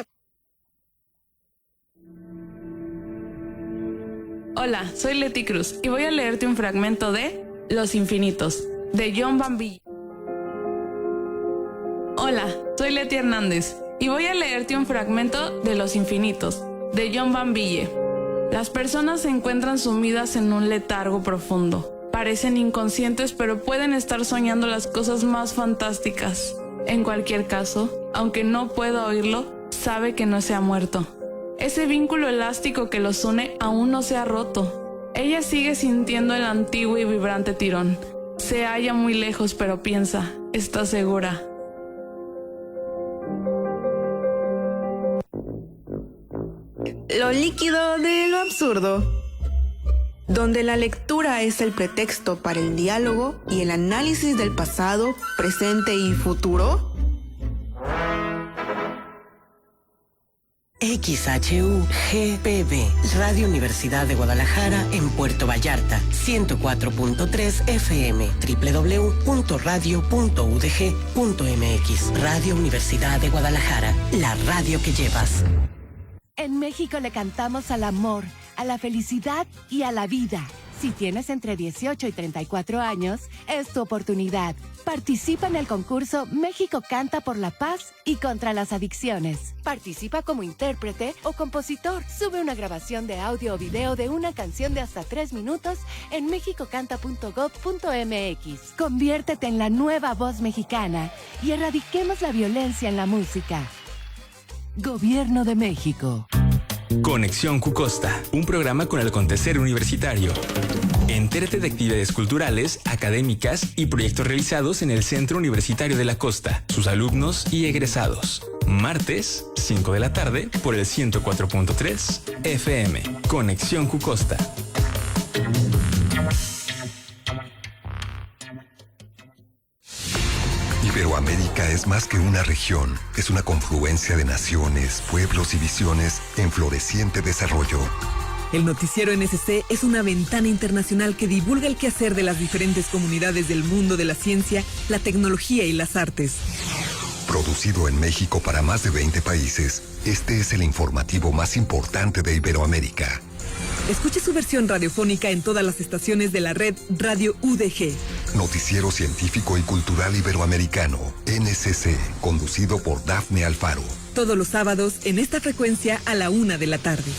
[SPEAKER 6] Hola, soy Leti Cruz y voy a leerte un fragmento de Los Infinitos, de John Banville. Hola, soy Leti Hernández y voy a leerte un fragmento de Los Infinitos, de John Banville. Las personas se encuentran sumidas en un letargo profundo. Parecen inconscientes, pero pueden estar soñando las cosas más fantásticas. En cualquier caso, aunque no pueda oírlo, sabe que no se ha muerto. Ese vínculo elástico que los une aún no se ha roto. Ella sigue sintiendo el antiguo y vibrante tirón. Se halla muy lejos, pero piensa, está segura.
[SPEAKER 3] Lo líquido de lo absurdo, donde la lectura es el pretexto para el diálogo y el análisis del pasado, presente y futuro.
[SPEAKER 1] XHU-GPB, Radio Universidad de Guadalajara en Puerto Vallarta, 104.3 FM, www.radio.udg.mx. Radio Universidad de Guadalajara, la radio que llevas.
[SPEAKER 8] En México le cantamos al amor, a la felicidad y a la vida. Si tienes entre 18 y 34 años, es tu oportunidad. Participa en el concurso México Canta por la Paz y contra las Adicciones. Participa como intérprete o compositor. Sube una grabación de audio o video de una canción de hasta 3 minutos en mexicocanta.gov.mx. Conviértete en la nueva voz mexicana y erradiquemos la violencia en la música. Gobierno de México.
[SPEAKER 10] Conexión Cucosta, un programa con el acontecer universitario. Entérate de actividades culturales, académicas y proyectos realizados en el Centro Universitario de la Costa, sus alumnos y egresados. Martes, 5 de la tarde, por el 104.3 FM. Conexión Cucosta.
[SPEAKER 11] Iberoamérica es más que una región, es una confluencia de naciones, pueblos y visiones en floreciente desarrollo.
[SPEAKER 12] El noticiero NSC es una ventana internacional que divulga el quehacer de las diferentes comunidades del mundo de la ciencia, la tecnología y las artes.
[SPEAKER 11] Producido en México para más de 20 países, este es el informativo más importante de Iberoamérica.
[SPEAKER 12] Escuche su versión radiofónica en todas las estaciones de la red Radio UDG.
[SPEAKER 11] Noticiero científico y cultural iberoamericano, NSC, conducido por Dafne Alfaro.
[SPEAKER 12] Todos los sábados en esta frecuencia a la 1 de la tarde.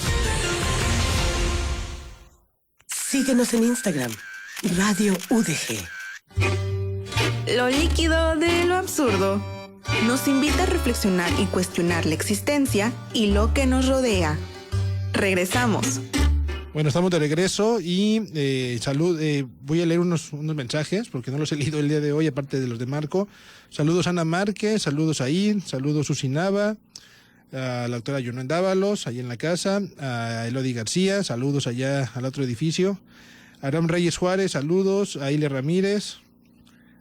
[SPEAKER 1] Síguenos en Instagram, Radio UDG.
[SPEAKER 3] Lo líquido de lo absurdo nos invita a reflexionar y cuestionar la existencia y lo que nos rodea. Regresamos.
[SPEAKER 4] Bueno, estamos de regreso y voy a leer unos mensajes porque no los he leído el día de hoy, aparte de los de Marco. Saludos a Ana Márquez, saludos a Ir, saludos Susi Nava, a la doctora Yonel Dávalos, allá en la casa, a Elodie García, saludos allá al otro edificio, a Aram Reyes Juárez, saludos, a Ile Ramírez,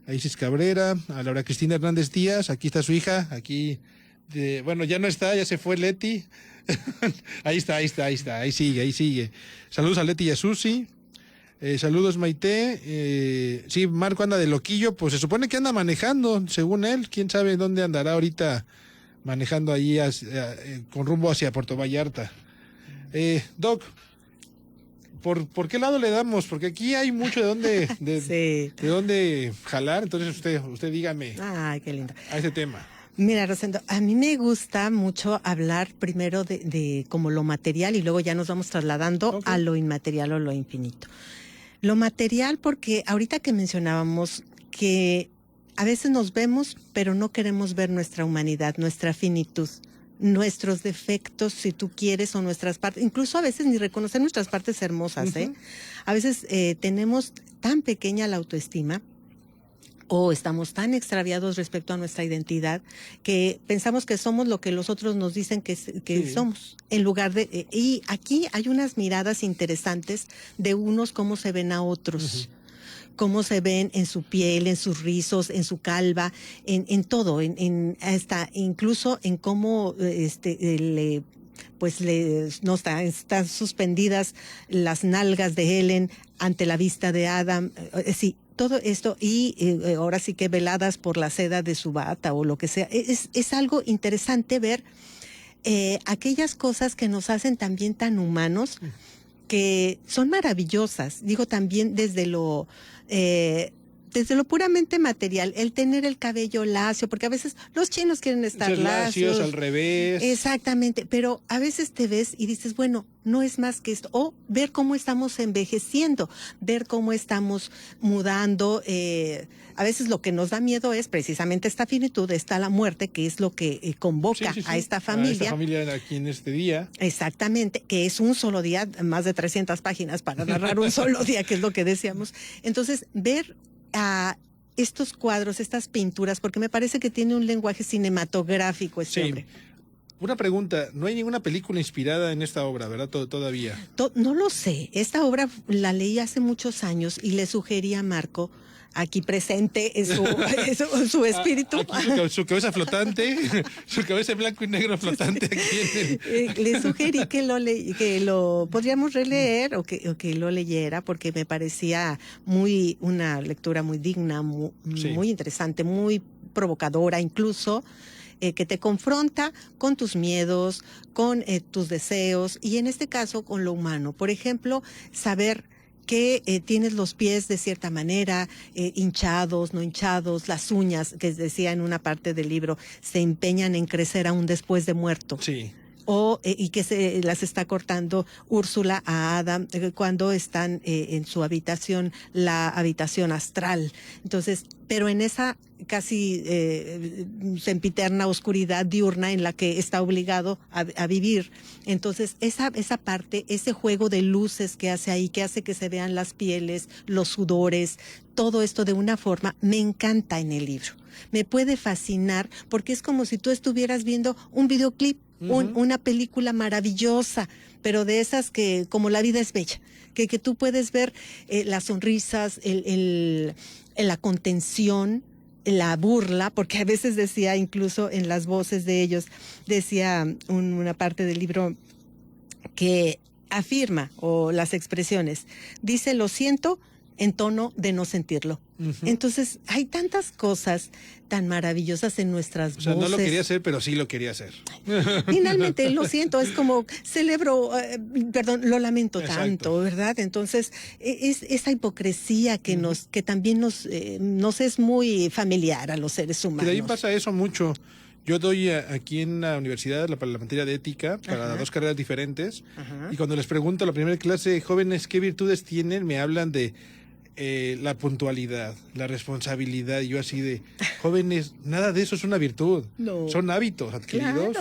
[SPEAKER 4] a Isis Cabrera, a Laura Cristina Hernández Díaz, aquí está su hija, aquí Bueno, ya no está, ya se fue Leti. Ahí está, ahí sigue. Saludos a Leti y a Susi. Saludos, Maite. Sí, Marco anda de loquillo, pues se supone que anda manejando, según él. Quién sabe dónde andará ahorita manejando ahí con rumbo hacia Puerto Vallarta. Doc, ¿por qué lado le damos? Porque aquí hay mucho de dónde jalar. Entonces usted dígame.
[SPEAKER 5] Ay, qué lindo.
[SPEAKER 4] A ese tema.
[SPEAKER 5] Mira, Rosendo, a mí me gusta mucho hablar primero de como lo material y luego ya nos vamos trasladando a lo inmaterial o lo infinito. Lo material, porque ahorita que mencionábamos que a veces nos vemos, pero no queremos ver nuestra humanidad, nuestra finitud, nuestros defectos, si tú quieres, o nuestras partes, incluso a veces ni reconocer nuestras partes hermosas, ¿eh? A veces tenemos tan pequeña la autoestima o estamos tan extraviados respecto a nuestra identidad que pensamos que somos lo que los otros nos dicen que somos, en lugar de... y aquí hay unas miradas interesantes de unos cómo se ven a otros. Cómo se ven en su piel, en sus rizos, en su calva, en todo, hasta incluso en cómo están suspendidas las nalgas de Helen ante la vista de Adam. Sí, todo esto y ahora sí que veladas por la seda de su bata o lo que sea. Es algo interesante ver aquellas cosas que nos hacen también tan humanos, que son maravillosas. Digo, también desde lo puramente material, el tener el cabello lacio, porque a veces los chinos quieren estar lacios,
[SPEAKER 4] al revés.
[SPEAKER 5] Exactamente, pero a veces te ves y dices, bueno, no es más que esto. O ver cómo estamos envejeciendo, ver cómo estamos mudando. A veces lo que nos da miedo es precisamente esta finitud, está la muerte, que es lo que convoca a esta familia.
[SPEAKER 4] A esta familia aquí en este día.
[SPEAKER 5] Exactamente, que es un solo día, más de 300 páginas para narrar un solo día, que es lo que decíamos. Entonces, ver a estos cuadros, estas pinturas, porque me parece que tiene un lenguaje cinematográfico hombre.
[SPEAKER 4] Una pregunta, no hay ninguna película inspirada en esta obra, ¿verdad? Todavía.
[SPEAKER 5] No lo sé, esta obra la leí hace muchos años y le sugerí a Marco, aquí presente en su espíritu.
[SPEAKER 4] Su cabeza flotante, su cabeza en blanco y negro flotante aquí en el...
[SPEAKER 5] Le sugerí que lo podríamos releer o que lo leyera, porque me parecía una lectura muy digna, muy interesante, muy provocadora incluso, que te confronta con tus miedos, con tus deseos y en este caso con lo humano. Por ejemplo, saber que tienes los pies de cierta manera, hinchados, no hinchados, las uñas, que decía en una parte del libro, se empeñan en crecer aún después de muerto.
[SPEAKER 4] Sí.
[SPEAKER 5] Y que se las está cortando Úrsula a Adam cuando están en su habitación, la habitación astral. Entonces, pero en esa casi sempiterna oscuridad diurna en la que está obligado a vivir. Entonces, esa parte, ese juego de luces que hace ahí, que hace que se vean las pieles, los sudores, todo esto de una forma, me encanta en el libro. Me puede fascinar porque es como si tú estuvieras viendo un videoclip, una película maravillosa, pero de esas que, como La vida es bella, que tú puedes ver las sonrisas, la contención, la burla, porque a veces decía, incluso en las voces de ellos, decía una parte del libro que afirma, o las expresiones, dice lo siento en tono de no sentirlo. Entonces, hay tantas cosas tan maravillosas en nuestras voces.
[SPEAKER 4] No lo quería hacer, pero sí lo quería hacer.
[SPEAKER 5] Finalmente, lo siento, es como lo lamento tanto, ¿verdad? Entonces, es esa hipocresía que que también nos es muy familiar a los seres humanos.
[SPEAKER 4] Y de ahí pasa eso mucho. Yo doy aquí en la universidad para la materia de ética, para dos carreras diferentes, y cuando les pregunto a la primera clase, jóvenes, ¿qué virtudes tienen? Me hablan de la puntualidad, la responsabilidad, y yo así de, jóvenes, nada de eso es una virtud, son hábitos adquiridos,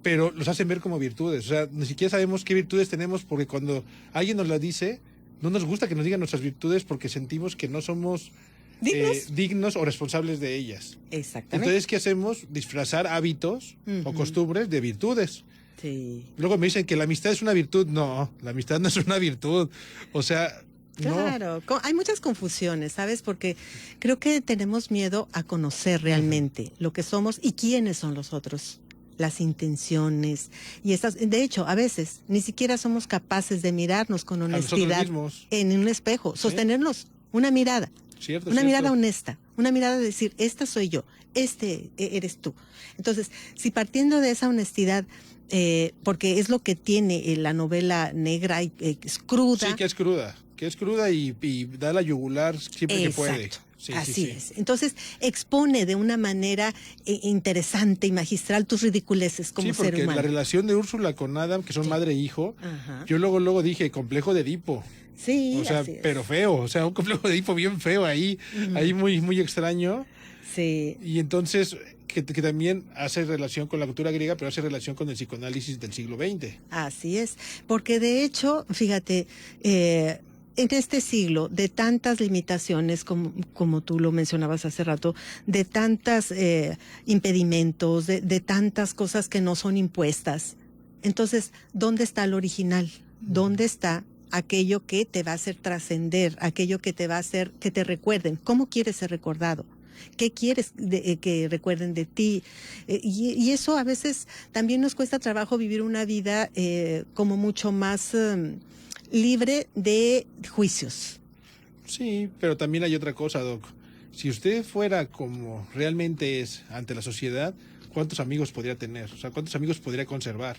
[SPEAKER 4] pero los hacen ver como virtudes. O sea, ni siquiera sabemos qué virtudes tenemos, porque cuando alguien nos las dice, no nos gusta que nos digan nuestras virtudes porque sentimos que no somos dignos o responsables de ellas.
[SPEAKER 5] Exactamente.
[SPEAKER 4] Entonces, ¿qué hacemos? Disfrazar hábitos o costumbres de virtudes.
[SPEAKER 5] Sí.
[SPEAKER 4] Luego me dicen que la amistad es una virtud. No, la amistad no es una virtud. O sea,
[SPEAKER 5] claro, hay muchas confusiones, ¿sabes? Porque creo que tenemos miedo a conocer realmente lo que somos y quiénes son los otros. las intenciones y de hecho, a veces ni siquiera somos capaces de mirarnos con honestidad en un espejo, sostenernos una mirada, una mirada honesta, una mirada de decir, esta soy yo, este eres tú. Entonces, si partiendo de esa honestidad, porque es lo que tiene la novela negra, y es cruda.
[SPEAKER 4] Sí, que es cruda y da la yugular siempre que puede. Sí,
[SPEAKER 5] así es. Entonces, expone de una manera interesante y magistral tus ridiculeces como ser humano.
[SPEAKER 4] Sí, porque la relación de Úrsula con Adam, que son madre e hijo, yo luego dije, complejo de Edipo.
[SPEAKER 5] Sí,
[SPEAKER 4] o sea, pero feo, o sea, un complejo de Edipo bien feo ahí muy, muy extraño.
[SPEAKER 5] Sí.
[SPEAKER 4] Y entonces, que también hace relación con la cultura griega, pero hace relación con el psicoanálisis del siglo XX.
[SPEAKER 5] Así es, porque de hecho, fíjate, en este siglo de tantas limitaciones, como tú lo mencionabas hace rato, de tantos impedimentos, de tantas cosas que no son impuestas, entonces, ¿dónde está lo original? ¿Dónde está aquello que te va a hacer trascender, aquello que te va a hacer que te recuerden? ¿Cómo quieres ser recordado? ¿Qué quieres que recuerden de ti? Y eso a veces también nos cuesta trabajo vivir una vida como mucho más libre de juicios.
[SPEAKER 4] Sí, pero también hay otra cosa, Doc. Si usted fuera como realmente es ante la sociedad, ¿cuántos amigos podría tener? O sea, ¿cuántos amigos podría conservar?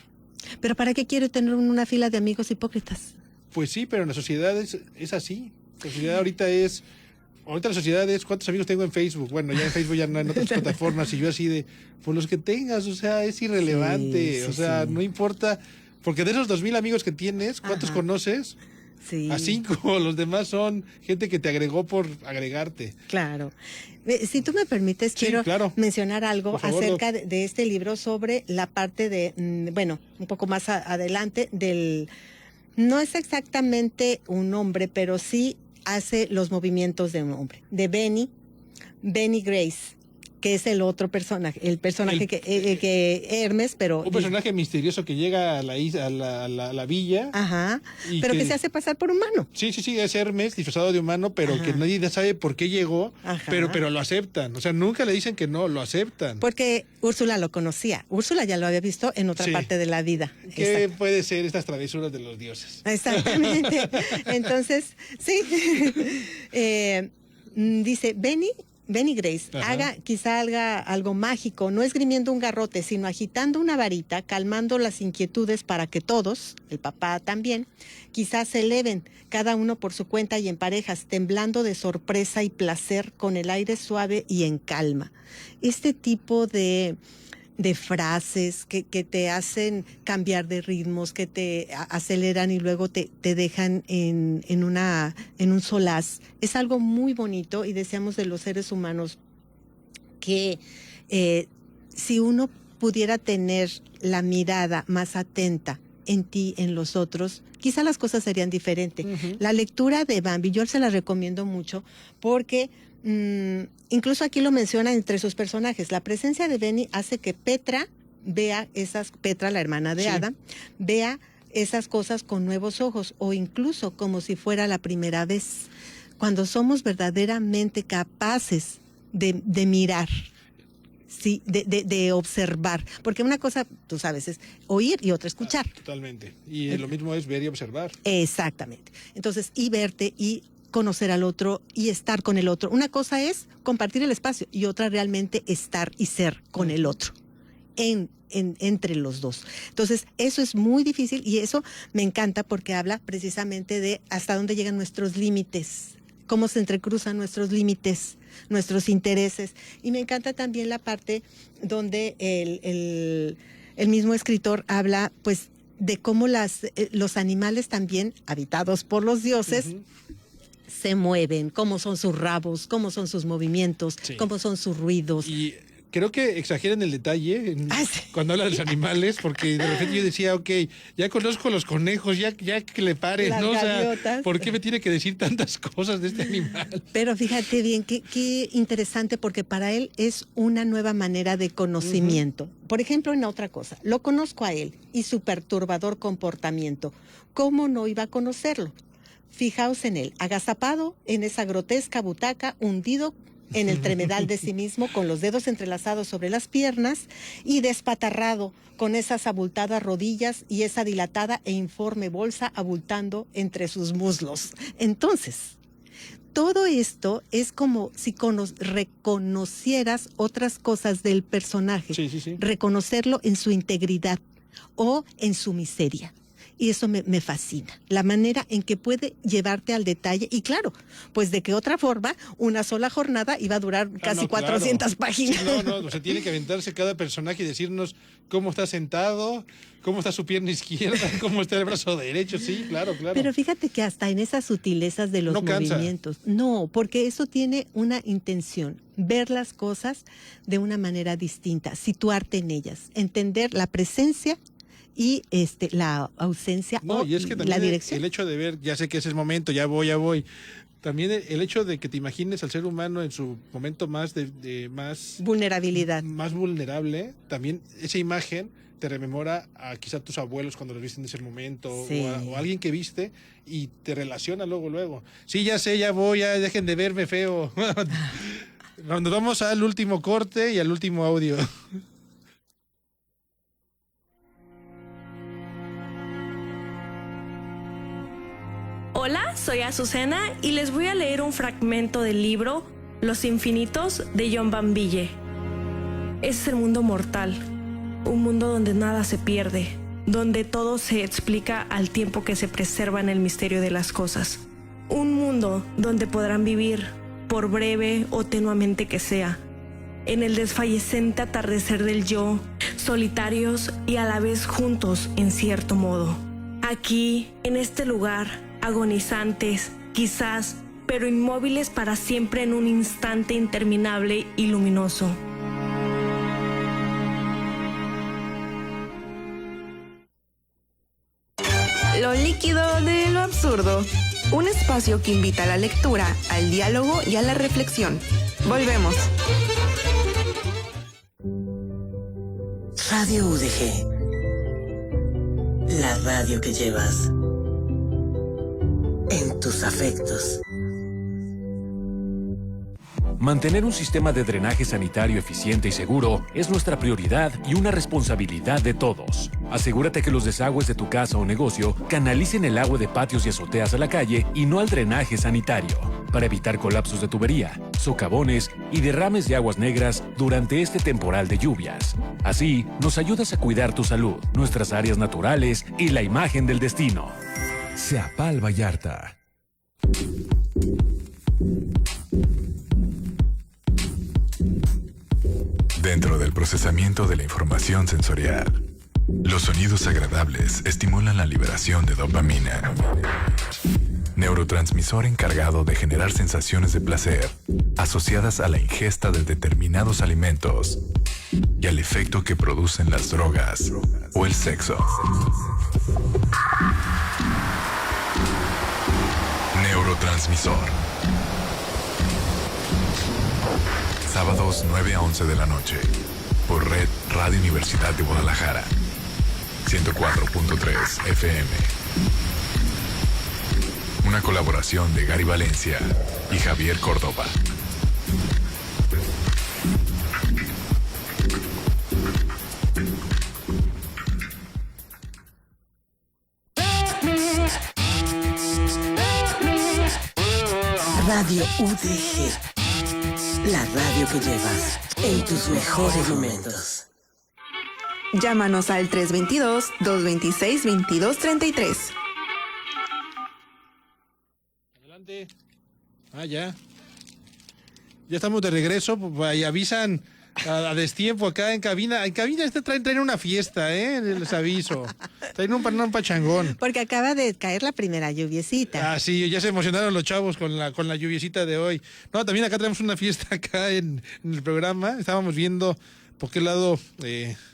[SPEAKER 5] ¿Pero para qué quiere tener una fila de amigos hipócritas?
[SPEAKER 4] Pues sí, pero en la sociedad es así. La sociedad ahorita la sociedad es ¿cuántos amigos tengo en Facebook? Bueno, ya en Facebook ya no en otras plataformas, y yo así de, pues los que tengas, o sea, es irrelevante, o sea, no importa, porque de esos 2,000 amigos que tienes, ¿cuántos conoces?
[SPEAKER 5] Sí.
[SPEAKER 4] A 5, los demás son gente que te agregó por agregarte.
[SPEAKER 5] Claro. Si tú me permites, quiero mencionar algo acerca de este libro sobre la parte de, un poco más adelante no es exactamente un hombre, pero sí hace los movimientos de un hombre, de Benny Grace, que es el otro personaje, el personaje que Hermes, pero...
[SPEAKER 4] Un personaje misterioso que llega a la villa.
[SPEAKER 5] Ajá, pero que se hace pasar por humano.
[SPEAKER 4] Sí, es Hermes disfrazado de humano, pero que nadie sabe por qué llegó, pero lo aceptan. O sea, nunca le dicen que no, lo aceptan.
[SPEAKER 5] Porque Úrsula lo conocía. Úrsula ya lo había visto en otra parte de la vida.
[SPEAKER 4] ¿Qué puede ser estas travesuras de los dioses?
[SPEAKER 5] Exactamente. Entonces, sí. Dice, Benny Grace, quizá haga algo mágico, no esgrimiendo un garrote, sino agitando una varita, calmando las inquietudes para que todos, el papá también, quizás se eleven, cada uno por su cuenta y en parejas, temblando de sorpresa y placer, con el aire suave y en calma. Este tipo de frases que te hacen cambiar de ritmos, que te aceleran y luego te dejan en un solaz. Es algo muy bonito y deseamos de los seres humanos que si uno pudiera tener la mirada más atenta en ti, en los otros, quizá las cosas serían diferentes. La lectura de Bambi, yo se la recomiendo mucho porque... incluso aquí lo menciona entre sus personajes. La presencia de Benny hace que Petra, la hermana de Adam, vea esas cosas con nuevos ojos, o incluso como si fuera la primera vez. Cuando somos verdaderamente capaces de mirar, sí, de observar. Porque una cosa, tú sabes, es oír y otra escuchar.
[SPEAKER 4] Totalmente. Y lo mismo es ver y observar.
[SPEAKER 5] Exactamente. Entonces, y verte y conocer al otro y estar con el otro. Una cosa es compartir el espacio y otra realmente estar y ser con el otro, entre los dos. Entonces, eso es muy difícil y eso me encanta porque habla precisamente de hasta dónde llegan nuestros límites, cómo se entrecruzan nuestros límites, nuestros intereses. Y me encanta también la parte donde el mismo escritor habla, pues, de cómo los animales también, habitados por los dioses, se mueven, cómo son sus rabos, cómo son sus movimientos, cómo son sus ruidos.
[SPEAKER 4] Y creo que exageran el detalle cuando hablan de los animales, porque de repente yo decía, ok, ya conozco los conejos, ya que le pares,
[SPEAKER 5] las
[SPEAKER 4] ¿no?
[SPEAKER 5] gaviotas.
[SPEAKER 4] O sea, ¿por qué me tiene que decir tantas cosas de este animal?
[SPEAKER 5] Pero fíjate bien, qué interesante, porque para él es una nueva manera de conocimiento. Por ejemplo, en otra cosa, lo conozco a él y su perturbador comportamiento. ¿Cómo no iba a conocerlo? Fijaos en él, agazapado en esa grotesca butaca, hundido en el tremedal de sí mismo, con los dedos entrelazados sobre las piernas y despatarrado, con esas abultadas rodillas y esa dilatada e informe bolsa abultando entre sus muslos. Entonces, todo esto es como si reconocieras otras cosas del personaje, reconocerlo en su integridad o en su miseria. Y eso me fascina, la manera en que puede llevarte al detalle. Y claro, pues de qué otra forma una sola jornada iba a durar casi 400 páginas.
[SPEAKER 4] Sí, o sea, tiene que aventarse cada personaje y decirnos cómo está sentado, cómo está su pierna izquierda, cómo está el brazo derecho. Sí, claro.
[SPEAKER 5] Pero fíjate que hasta en esas sutilezas de los movimientos. No, porque eso tiene una intención, ver las cosas de una manera distinta, situarte en ellas, entender la presencia y la ausencia
[SPEAKER 4] y es que también
[SPEAKER 5] la dirección.
[SPEAKER 4] El hecho de ver, ya sé que ese es el momento, ya voy. También el hecho de que te imagines al ser humano en su momento más más
[SPEAKER 5] vulnerabilidad,
[SPEAKER 4] más vulnerable, también esa imagen te rememora a quizá tus abuelos cuando los viste en ese momento,
[SPEAKER 5] sí.
[SPEAKER 4] o a alguien que viste y te relaciona luego. Sí, ya sé, ya voy, ya dejen de verme feo. Nos vamos al último corte y al último audio.
[SPEAKER 13] Hola, soy Azucena y les voy a leer un fragmento del libro Los Infinitos de John Banville. Ese es el mundo mortal, un mundo donde nada se pierde, donde todo se explica al tiempo que se preserva en el misterio de las cosas. Un mundo donde podrán vivir, por breve o tenuamente que sea, en el desfallecente atardecer del yo, solitarios y a la vez juntos en cierto modo. Aquí, en este lugar, agonizantes, quizás, pero inmóviles para siempre en un instante interminable y luminoso.
[SPEAKER 3] Lo líquido de lo absurdo. Un espacio que invita a la lectura, al diálogo y a la reflexión. Volvemos.
[SPEAKER 1] Radio UDG. La radio que llevas en tus afectos.
[SPEAKER 14] Mantener un sistema de drenaje sanitario eficiente y seguro es nuestra prioridad y una responsabilidad de todos. Asegúrate que los desagües de tu casa o negocio canalicen el agua de patios y azoteas a la calle y no al drenaje sanitario, para evitar colapsos de tubería, socavones y derrames de aguas negras durante este temporal de lluvias. Así, nos ayudas a cuidar tu salud, nuestras áreas naturales y la imagen del destino.
[SPEAKER 15] Seapal Vallarta.
[SPEAKER 16] Dentro del procesamiento de la información sensorial, los sonidos agradables estimulan la liberación de dopamina, neurotransmisor encargado de generar sensaciones de placer asociadas a la ingesta de determinados alimentos y al efecto que producen las drogas o el sexo. Neurotransmisor. Sábados 9 a 11 de la noche, por Red Radio Universidad de Guadalajara, 104.3 FM. Una colaboración de Gary Valencia y Javier Córdoba.
[SPEAKER 1] Radio UDG. La radio que llevas en tus mejores momentos.
[SPEAKER 3] Llámanos al 322-226-2233.
[SPEAKER 4] Adelante. Ya. Ya estamos de regreso. Y avisan a destiempo acá en cabina. En cabina traen una fiesta, les aviso. Traen un pachangón.
[SPEAKER 5] Porque acaba de caer la primera lluviecita.
[SPEAKER 4] Sí, ya se emocionaron los chavos con la lluviecita de hoy. No, también acá tenemos una fiesta acá en el programa. Estábamos viendo por qué lado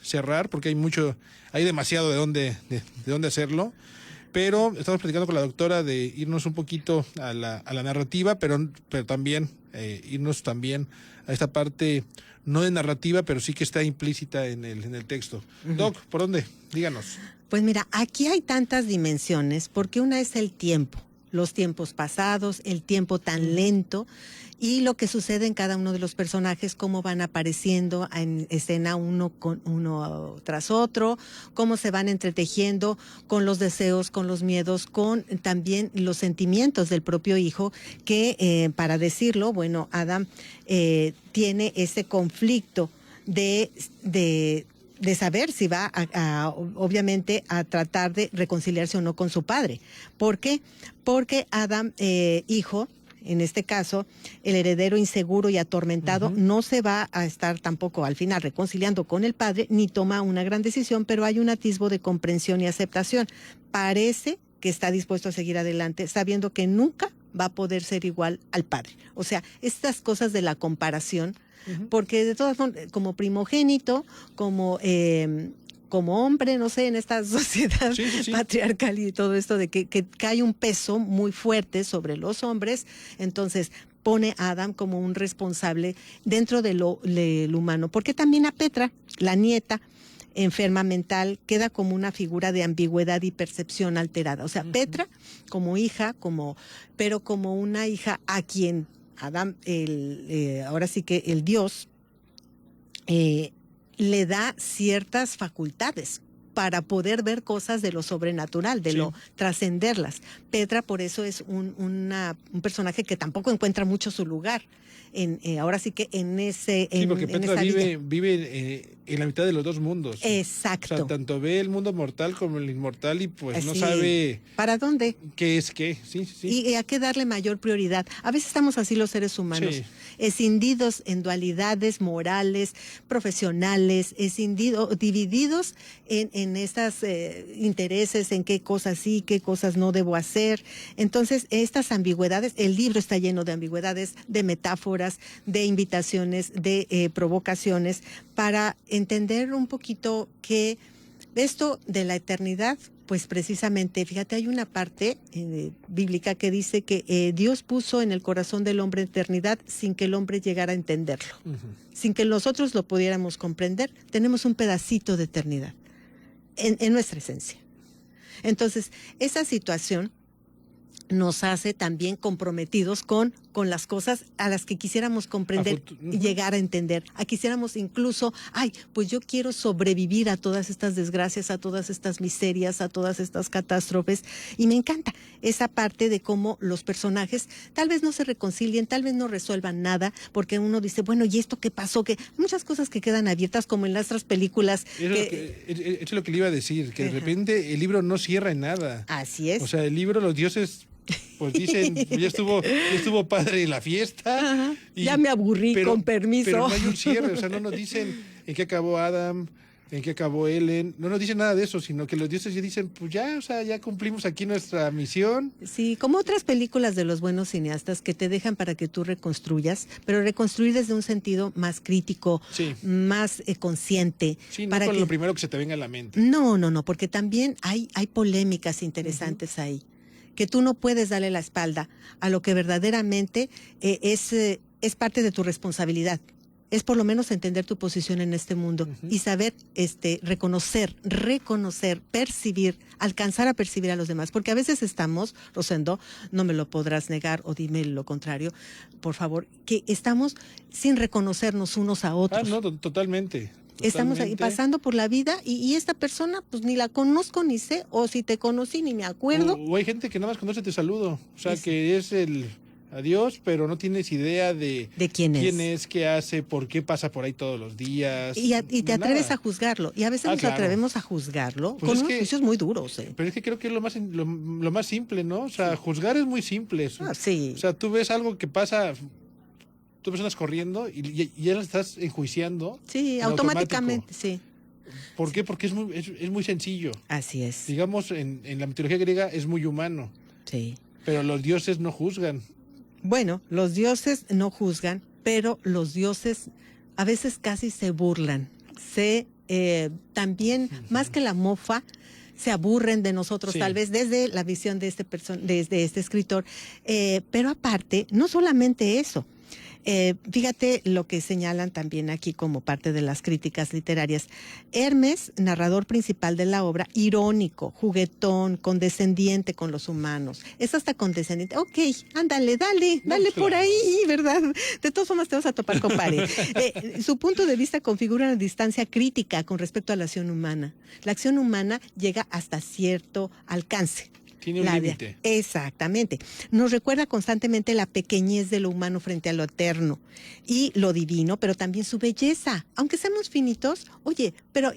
[SPEAKER 4] cerrar, porque hay demasiado de dónde hacerlo. Pero estamos platicando con la doctora de irnos un poquito a la narrativa, pero también irnos también a esta parte no de narrativa, pero sí que está implícita en el texto. Uh-huh. Doc, ¿por dónde? Díganos.
[SPEAKER 5] Pues mira, aquí hay tantas dimensiones, porque una es el tiempo. los tiempos pasados, el tiempo tan lento y lo que sucede en cada uno de los personajes, cómo van apareciendo en escena uno tras otro, cómo se van entretejiendo con los deseos, con los miedos, con también los sentimientos del propio hijo, que para decirlo, bueno, Adam tiene ese conflicto de saber si va obviamente a tratar de reconciliarse o no con su padre. ¿Por qué? Porque Adam, hijo, en este caso, el heredero inseguro y atormentado, no se va a estar tampoco al final reconciliando con el padre, ni toma una gran decisión, pero hay un atisbo de comprensión y aceptación. Parece que está dispuesto a seguir adelante, sabiendo que nunca va a poder ser igual al padre. O sea, estas cosas de la comparación, porque de todas formas, como primogénito, como hombre, no sé, en esta sociedad patriarcal y todo esto de que cae un peso muy fuerte sobre los hombres, entonces pone a Adam como un responsable dentro de lo humano, porque también a Petra, la nieta, enferma mental, queda como una figura de ambigüedad y percepción alterada. O sea, Petra como hija, pero como una hija a quien Adam, ahora sí que el Dios, le da ciertas facultades para poder ver cosas de lo sobrenatural, de lo trascenderlas. Petra por eso es un personaje que tampoco encuentra mucho su lugar. Ahora sí que en ese...
[SPEAKER 4] Sí, porque Petra vive en la mitad de los dos mundos.
[SPEAKER 5] Exacto.
[SPEAKER 4] O sea, tanto ve el mundo mortal como el inmortal y pues
[SPEAKER 5] Así,
[SPEAKER 4] no sabe...
[SPEAKER 5] ¿para dónde?
[SPEAKER 4] ¿Qué es qué? Sí.
[SPEAKER 5] Y a qué darle mayor prioridad. A veces estamos así los seres humanos, escindidos en dualidades morales, profesionales, divididos en estas intereses, en qué cosas sí, qué cosas no debo hacer. Entonces, estas ambigüedades, el libro está lleno de ambigüedades, de metáforas, de invitaciones, de provocaciones, para entender un poquito que esto de la eternidad, pues precisamente, fíjate, hay una parte bíblica que dice que Dios puso en el corazón del hombre eternidad sin que el hombre llegara a entenderlo, sin que nosotros lo pudiéramos comprender. Tenemos un pedacito de eternidad en nuestra esencia. Entonces, esa situación nos hace también comprometidos con las cosas a las que quisiéramos comprender y llegar a entender. Quisiéramos incluso, pues yo quiero sobrevivir a todas estas desgracias, a todas estas miserias, a todas estas catástrofes. Y me encanta esa parte de cómo los personajes tal vez no se reconcilien, tal vez no resuelvan nada, porque uno dice, bueno, ¿y esto qué pasó? Que muchas cosas que quedan abiertas, como en las otras películas.
[SPEAKER 4] Eso es lo que le iba a decir, que de repente el libro no cierra en nada.
[SPEAKER 5] Así es.
[SPEAKER 4] O sea, el libro, los dioses... Pues dicen, ya estuvo padre la fiesta.
[SPEAKER 5] Ya me aburrí, con permiso.
[SPEAKER 4] Pero no hay un cierre, o sea, no nos dicen en qué acabó Adam, en qué acabó Ellen, no nos dicen nada de eso, sino que los dioses ya dicen, pues ya, o sea, ya cumplimos aquí nuestra misión.
[SPEAKER 5] Sí, como otras películas de los buenos cineastas que te dejan para que tú reconstruyas, pero reconstruir desde un sentido más crítico, más consciente.
[SPEAKER 4] Sí, no con lo primero que se te venga a la mente.
[SPEAKER 5] No, porque también hay polémicas interesantes ahí, que tú no puedes darle la espalda a lo que verdaderamente es parte de tu responsabilidad. Es por lo menos entender tu posición en este mundo y saber reconocer, percibir, alcanzar a percibir a los demás. Porque a veces estamos, Rosendo, no me lo podrás negar o dime lo contrario, por favor, que estamos sin reconocernos unos a otros.
[SPEAKER 4] No, totalmente.
[SPEAKER 5] Estamos ahí pasando por la vida y esta persona pues ni la conozco ni sé, o si te conocí ni me acuerdo.
[SPEAKER 4] O hay gente que nada más conoce te saludo, o sea que es el adiós, pero no tienes idea de quién es, qué hace, por qué pasa por ahí todos los días.
[SPEAKER 5] Y te atreves a juzgarlo, y a veces nos atrevemos a juzgarlo con unos juicios muy duros.
[SPEAKER 4] Pero es que creo que es lo más simple, ¿no? O sea, juzgar es muy simple.
[SPEAKER 5] Sí.
[SPEAKER 4] O sea, tú ves algo que pasa... Tú personas corriendo y ya la estás enjuiciando.
[SPEAKER 5] Sí, automáticamente, sí.
[SPEAKER 4] ¿Por qué? Porque es muy sencillo.
[SPEAKER 5] Así es.
[SPEAKER 4] Digamos, en la mitología griega es muy humano.
[SPEAKER 5] Sí.
[SPEAKER 4] Pero los dioses no juzgan.
[SPEAKER 5] Bueno, los dioses no juzgan, pero los dioses a veces casi se burlan. También, más que la mofa, se aburren de nosotros, tal vez desde la visión de este escritor. Pero aparte, no solamente eso. Fíjate lo que señalan también aquí como parte de las críticas literarias. Hermes, narrador principal de la obra, irónico, juguetón, condescendiente con los humanos. Es hasta condescendiente. Ok, ándale, dale por ahí, ¿verdad? De todas formas te vas a topar con pared. Su punto de vista configura una distancia crítica con respecto a la acción humana. La acción humana llega hasta cierto alcance.
[SPEAKER 4] Tiene un límite.
[SPEAKER 5] Exactamente. Nos recuerda constantemente la pequeñez de lo humano frente a lo eterno y lo divino, pero también su belleza. Aunque seamos finitos,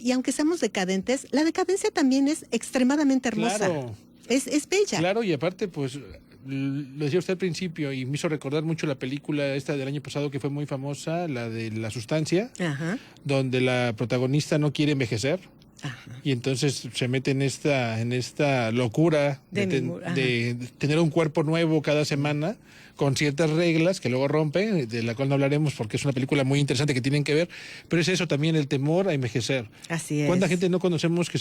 [SPEAKER 5] y aunque seamos decadentes, la decadencia también es extremadamente hermosa.
[SPEAKER 4] Claro.
[SPEAKER 5] Es bella.
[SPEAKER 4] Claro, y aparte, pues, lo decía usted al principio y me hizo recordar mucho la película esta del año pasado que fue muy famosa, la de La Sustancia, donde la protagonista no quiere envejecer. Y entonces se mete en esta locura de tener un cuerpo nuevo cada semana con ciertas reglas que luego rompe, de la cual no hablaremos porque es una película muy interesante que tienen que ver, pero es eso también, el temor a envejecer.
[SPEAKER 5] Así es.
[SPEAKER 4] ¿Cuánta gente no conocemos que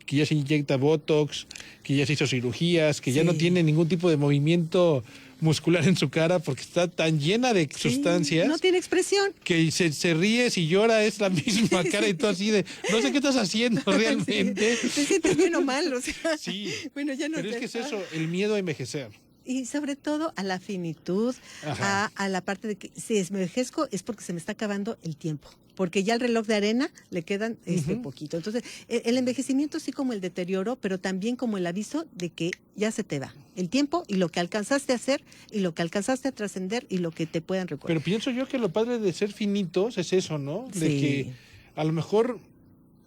[SPEAKER 4] ya se inyecta Botox, que ya se hizo cirugías, que ya no tiene ningún tipo de movimiento muscular en su cara porque está tan llena de sustancias?
[SPEAKER 5] No tiene expresión.
[SPEAKER 4] Que se ríe, si llora es la misma cara y todo así de, no sé qué estás haciendo realmente.
[SPEAKER 5] Te sientes bien o mal, o sea.
[SPEAKER 4] Sí,
[SPEAKER 5] bueno, ya no
[SPEAKER 4] pero es que es eso, el miedo a envejecer.
[SPEAKER 5] Y sobre todo a la finitud, a la parte de que si envejezco es porque se me está acabando el tiempo. Porque ya el reloj de arena le quedan poquito. Entonces, el envejecimiento sí como el deterioro, pero también como el aviso de que ya se te va el tiempo y lo que alcanzaste a hacer y lo que alcanzaste a trascender y lo que te puedan recordar.
[SPEAKER 4] Pero pienso yo que lo padre de ser finitos es eso, ¿no? De que a lo mejor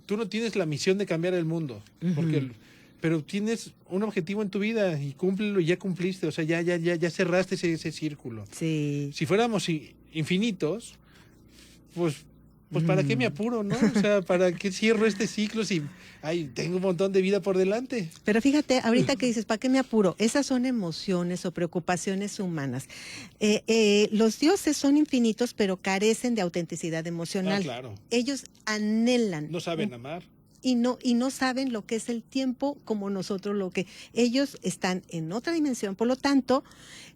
[SPEAKER 4] tú no tienes la misión de cambiar el mundo, pero tienes un objetivo en tu vida y cúmplelo y ya cumpliste, o sea, ya cerraste ese círculo.
[SPEAKER 5] Sí.
[SPEAKER 4] Si fuéramos infinitos, pues ¿para qué me apuro, no? O sea, ¿para qué cierro este ciclo si tengo un montón de vida por delante?
[SPEAKER 5] Pero fíjate, ahorita que dices, ¿para qué me apuro? Esas son emociones o preocupaciones humanas. Los dioses son infinitos, pero carecen de autenticidad emocional.
[SPEAKER 4] Claro.
[SPEAKER 5] Ellos anhelan.
[SPEAKER 4] No saben amar.
[SPEAKER 5] Y no saben lo que es el tiempo como nosotros, lo que ellos están en otra dimensión. Por lo tanto,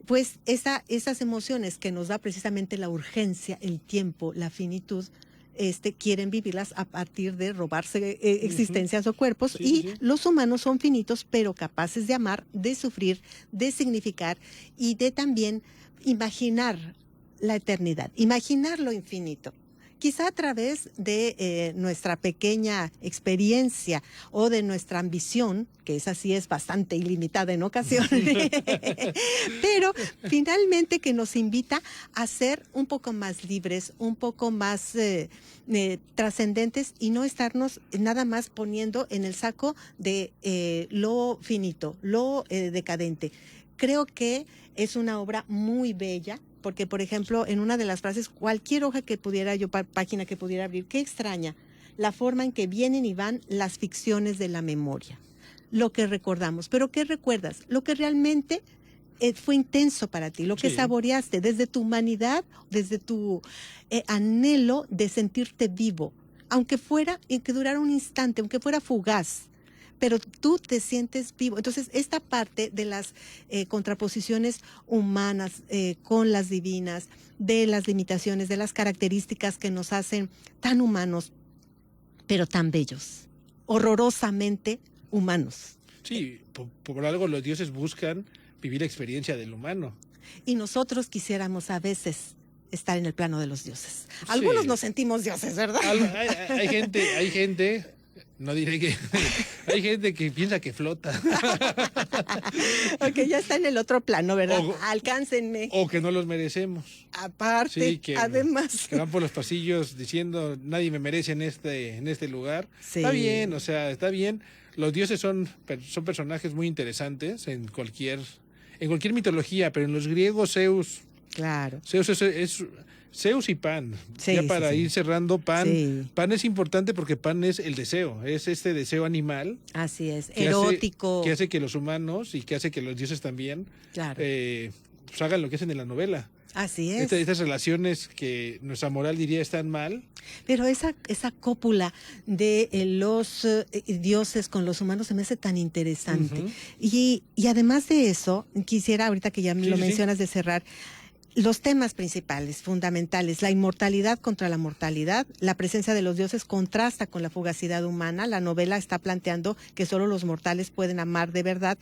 [SPEAKER 5] pues esas emociones que nos da precisamente la urgencia, el tiempo, la finitud, quieren vivirlas a partir de robarse existencias o cuerpos. Los humanos son finitos, pero capaces de amar, de sufrir, de significar y de también imaginar la eternidad, imaginar lo infinito. Quizá a través de nuestra pequeña experiencia o de nuestra ambición, que esa sí es bastante ilimitada en ocasiones, pero finalmente que nos invita a ser un poco más libres, un poco más trascendentes y no estarnos nada más poniendo en el saco de lo finito, lo decadente. Creo que es una obra muy bella. Porque, por ejemplo, en una de las frases, cualquier hoja que pudiera yo, página que pudiera abrir, qué extraña la forma en que vienen y van las ficciones de la memoria, lo que recordamos. Pero ¿qué recuerdas? Lo que realmente fue intenso para ti, lo que saboreaste desde tu humanidad, desde tu anhelo de sentirte vivo, aunque durara un instante, aunque fuera fugaz. Pero tú te sientes vivo. Entonces, esta parte de las contraposiciones humanas con las divinas, de las limitaciones, de las características que nos hacen tan humanos, pero tan bellos, horrorosamente humanos.
[SPEAKER 4] Sí, por algo los dioses buscan vivir la experiencia del humano.
[SPEAKER 5] Y nosotros quisiéramos a veces estar en el plano de los dioses. Algunos nos sentimos dioses, ¿verdad?
[SPEAKER 4] Hay gente... No diré que... Hay gente que piensa que flota.
[SPEAKER 5] Ok, ya está en el otro plano, ¿verdad? Alcáncenme.
[SPEAKER 4] O que no los merecemos.
[SPEAKER 5] Aparte, además.
[SPEAKER 4] Que van por los pasillos diciendo, nadie me merece en este lugar.
[SPEAKER 5] Sí.
[SPEAKER 4] Está bien, o sea, está bien. Los dioses son personajes muy interesantes en cualquier mitología, pero en los griegos Zeus...
[SPEAKER 5] Claro.
[SPEAKER 4] Zeus es Zeus y Pan. Ir cerrando, Pan. Sí. Pan es importante porque Pan es el deseo, es este deseo animal.
[SPEAKER 5] Así es, erótico.
[SPEAKER 4] Que hace que los humanos y que hace que los dioses también pues hagan lo que hacen en la novela.
[SPEAKER 5] Así es.
[SPEAKER 4] Estas relaciones que nuestra moral diría están mal.
[SPEAKER 5] Pero esa cópula de los dioses con los humanos se me hace tan interesante. Y además de eso, quisiera, ahorita que ya lo mencionas de cerrar, Los temas principales, fundamentales, la inmortalidad contra la mortalidad, la presencia de los dioses contrasta con la fugacidad humana. La novela está planteando que solo los mortales pueden amar de verdad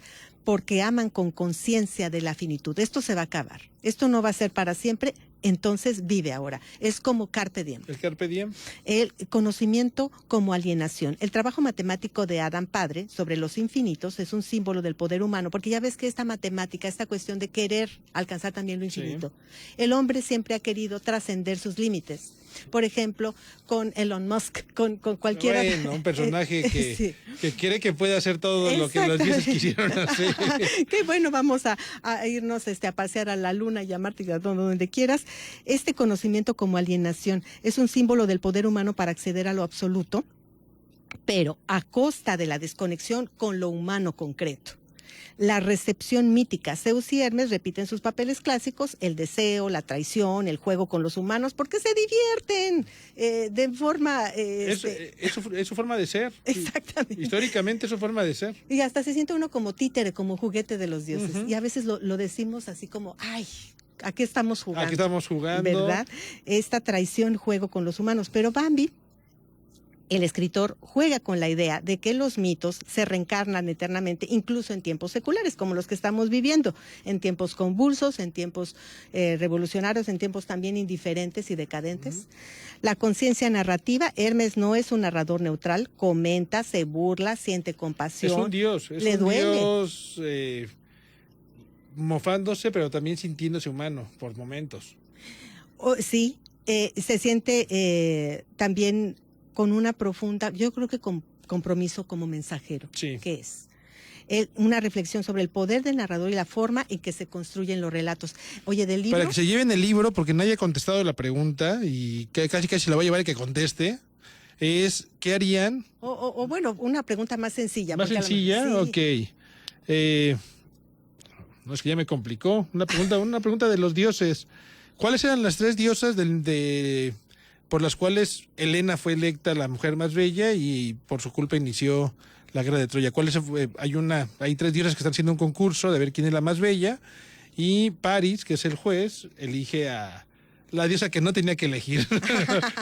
[SPEAKER 5] porque aman con conciencia de la finitud. Esto se va a acabar, esto no va a ser para siempre, entonces vive ahora. Es como Carpe Diem.
[SPEAKER 4] ¿El Carpe Diem?
[SPEAKER 5] El conocimiento como alienación. El trabajo matemático de Adam Padre sobre los infinitos es un símbolo del poder humano, porque ya ves que esta matemática, esta cuestión de querer alcanzar también lo infinito. Sí. El hombre siempre ha querido trascender sus límites. Por ejemplo, con Elon Musk, con cualquiera.
[SPEAKER 4] Bueno, un personaje que quiere que pueda hacer todo lo que los dioses quisieron hacer.
[SPEAKER 5] Qué bueno, vamos a irnos a pasear a la luna y a Marte, donde quieras. Este conocimiento como alienación es un símbolo del poder humano para acceder a lo absoluto, pero a costa de la desconexión con lo humano concreto. La recepción mítica. Zeus y Hermes repiten sus papeles clásicos, el deseo, la traición, el juego con los humanos, porque se divierten de forma...
[SPEAKER 4] Es su forma de ser.
[SPEAKER 5] Exactamente.
[SPEAKER 4] Históricamente es su forma de ser.
[SPEAKER 5] Y hasta se siente uno como títere, como juguete de los dioses. Y a veces lo decimos así como, ¡ay! Aquí estamos jugando.
[SPEAKER 4] Aquí estamos jugando.
[SPEAKER 5] ¿Verdad? Esta traición, juego con los humanos. Pero Bambi, el escritor, juega con la idea de que los mitos se reencarnan eternamente, incluso en tiempos seculares, como los que estamos viviendo, en tiempos convulsos, en tiempos revolucionarios, en tiempos también indiferentes y decadentes. La conciencia narrativa. Hermes no es un narrador neutral, comenta, se burla, siente compasión.
[SPEAKER 4] Es un dios,
[SPEAKER 5] le duele.
[SPEAKER 4] Dios mofándose, pero también sintiéndose humano por momentos.
[SPEAKER 5] Sí, se siente también con una profunda, yo creo que con compromiso como mensajero,
[SPEAKER 4] sí.
[SPEAKER 5] que es una reflexión sobre el poder del narrador y la forma en que se construyen los relatos. Oye, del libro...
[SPEAKER 4] Para que se lleven el libro, porque nadie ha contestado la pregunta y que casi la va a llevar y que conteste, es ¿qué harían?
[SPEAKER 5] O bueno, una pregunta más sencilla.
[SPEAKER 4] ¿Más sencilla? Sí. Ok. No, es que ya me complicó. Una pregunta de los dioses. ¿Cuáles eran las 3 diosas por las cuales Helena fue electa la mujer más bella y por su culpa inició la guerra de Troya? Hay 3 diosas que están haciendo un concurso de ver quién es la más bella y Paris, que es el juez, elige a la diosa que no tenía que elegir,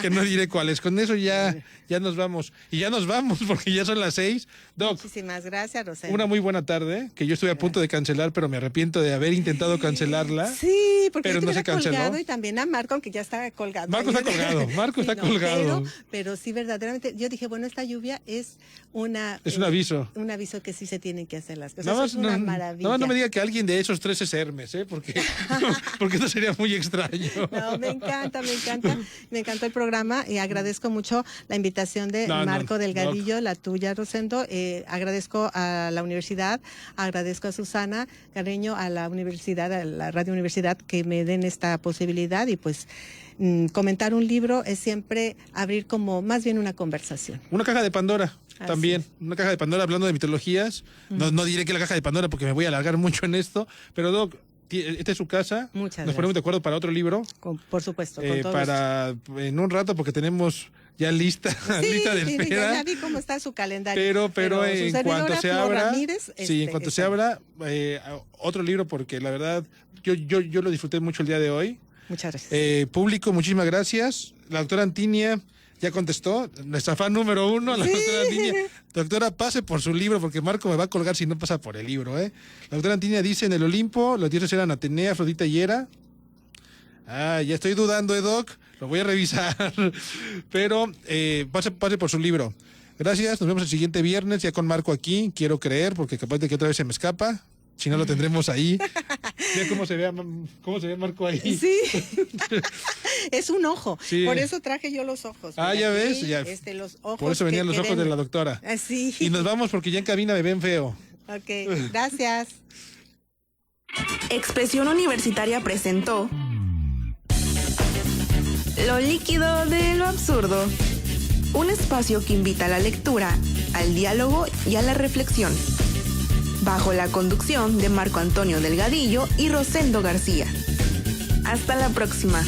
[SPEAKER 4] que no diré cuál es. Con eso ya nos vamos. Y ya nos vamos porque ya son las 6. Doc.
[SPEAKER 5] Muchísimas gracias, Rosendo.
[SPEAKER 4] Una muy buena tarde, que yo estuve a punto de cancelar, pero me arrepiento de haber intentado cancelarla.
[SPEAKER 5] Sí, porque
[SPEAKER 4] pero no se canceló.
[SPEAKER 5] Colgado, y también a Marco, aunque ya está colgado.
[SPEAKER 4] Marco está colgado.
[SPEAKER 5] Pero sí, verdaderamente, yo dije, bueno, esta lluvia es un
[SPEAKER 4] aviso.
[SPEAKER 5] Un aviso que sí se tienen que hacer las cosas. Es una maravilla.
[SPEAKER 4] No me diga que alguien de esos 3 es Hermes, porque eso sería muy extraño.
[SPEAKER 5] No, me encanta. Me encantó el programa y agradezco mucho la invitación de Marco Delgadillo, la tuya, Rosendo. Agradezco a la universidad, agradezco a Susana Carreño, a la universidad, a la Radio Universidad, que me den esta posibilidad y pues comentar un libro es siempre abrir como más bien una conversación.
[SPEAKER 4] Una caja de Pandora. También, una caja de Pandora hablando de mitologías. No diré que la caja de Pandora porque me voy a alargar mucho en esto, pero Doc, esta es su casa.
[SPEAKER 5] Muchas gracias.
[SPEAKER 4] Nos ponemos de acuerdo para otro libro.
[SPEAKER 5] Por supuesto.
[SPEAKER 4] En un rato, porque tenemos ya lista de espera.
[SPEAKER 5] Ya vi cómo está su calendario.
[SPEAKER 4] Pero en cuanto se abra, en cuanto se abra, otro libro, porque la verdad, yo lo disfruté mucho el día de hoy.
[SPEAKER 5] Muchas gracias.
[SPEAKER 4] Público, muchísimas gracias. La doctora Antinia ya contestó, nuestra fan número 1, la doctora Antinia. Doctora, pase por su libro, porque Marco me va a colgar si no pasa por el libro. La doctora Antinia dice, en el Olimpo, los dioses eran Atenea, Afrodita y Hera. Ya estoy dudando, Doc, lo voy a revisar. Pero pase por su libro. Gracias, nos vemos el siguiente viernes, ya con Marco aquí, quiero creer, porque capaz de que otra vez se me escapa. Si no, lo tendremos ahí. Mira cómo se ve Marco ahí.
[SPEAKER 5] Sí. Es un ojo.
[SPEAKER 4] Sí.
[SPEAKER 5] Por eso traje yo los ojos.
[SPEAKER 4] Ya ves.
[SPEAKER 5] Los ojos.
[SPEAKER 4] Por eso venían los ojos de la doctora.
[SPEAKER 5] Sí.
[SPEAKER 4] Y nos vamos porque ya en cabina me ven feo.
[SPEAKER 5] Ok, gracias.
[SPEAKER 3] Expresión Universitaria presentó Lo líquido de lo absurdo. Un espacio que invita a la lectura, al diálogo y a la reflexión. Bajo la conducción de Marco Antonio Delgadillo y Rosendo García. Hasta la próxima.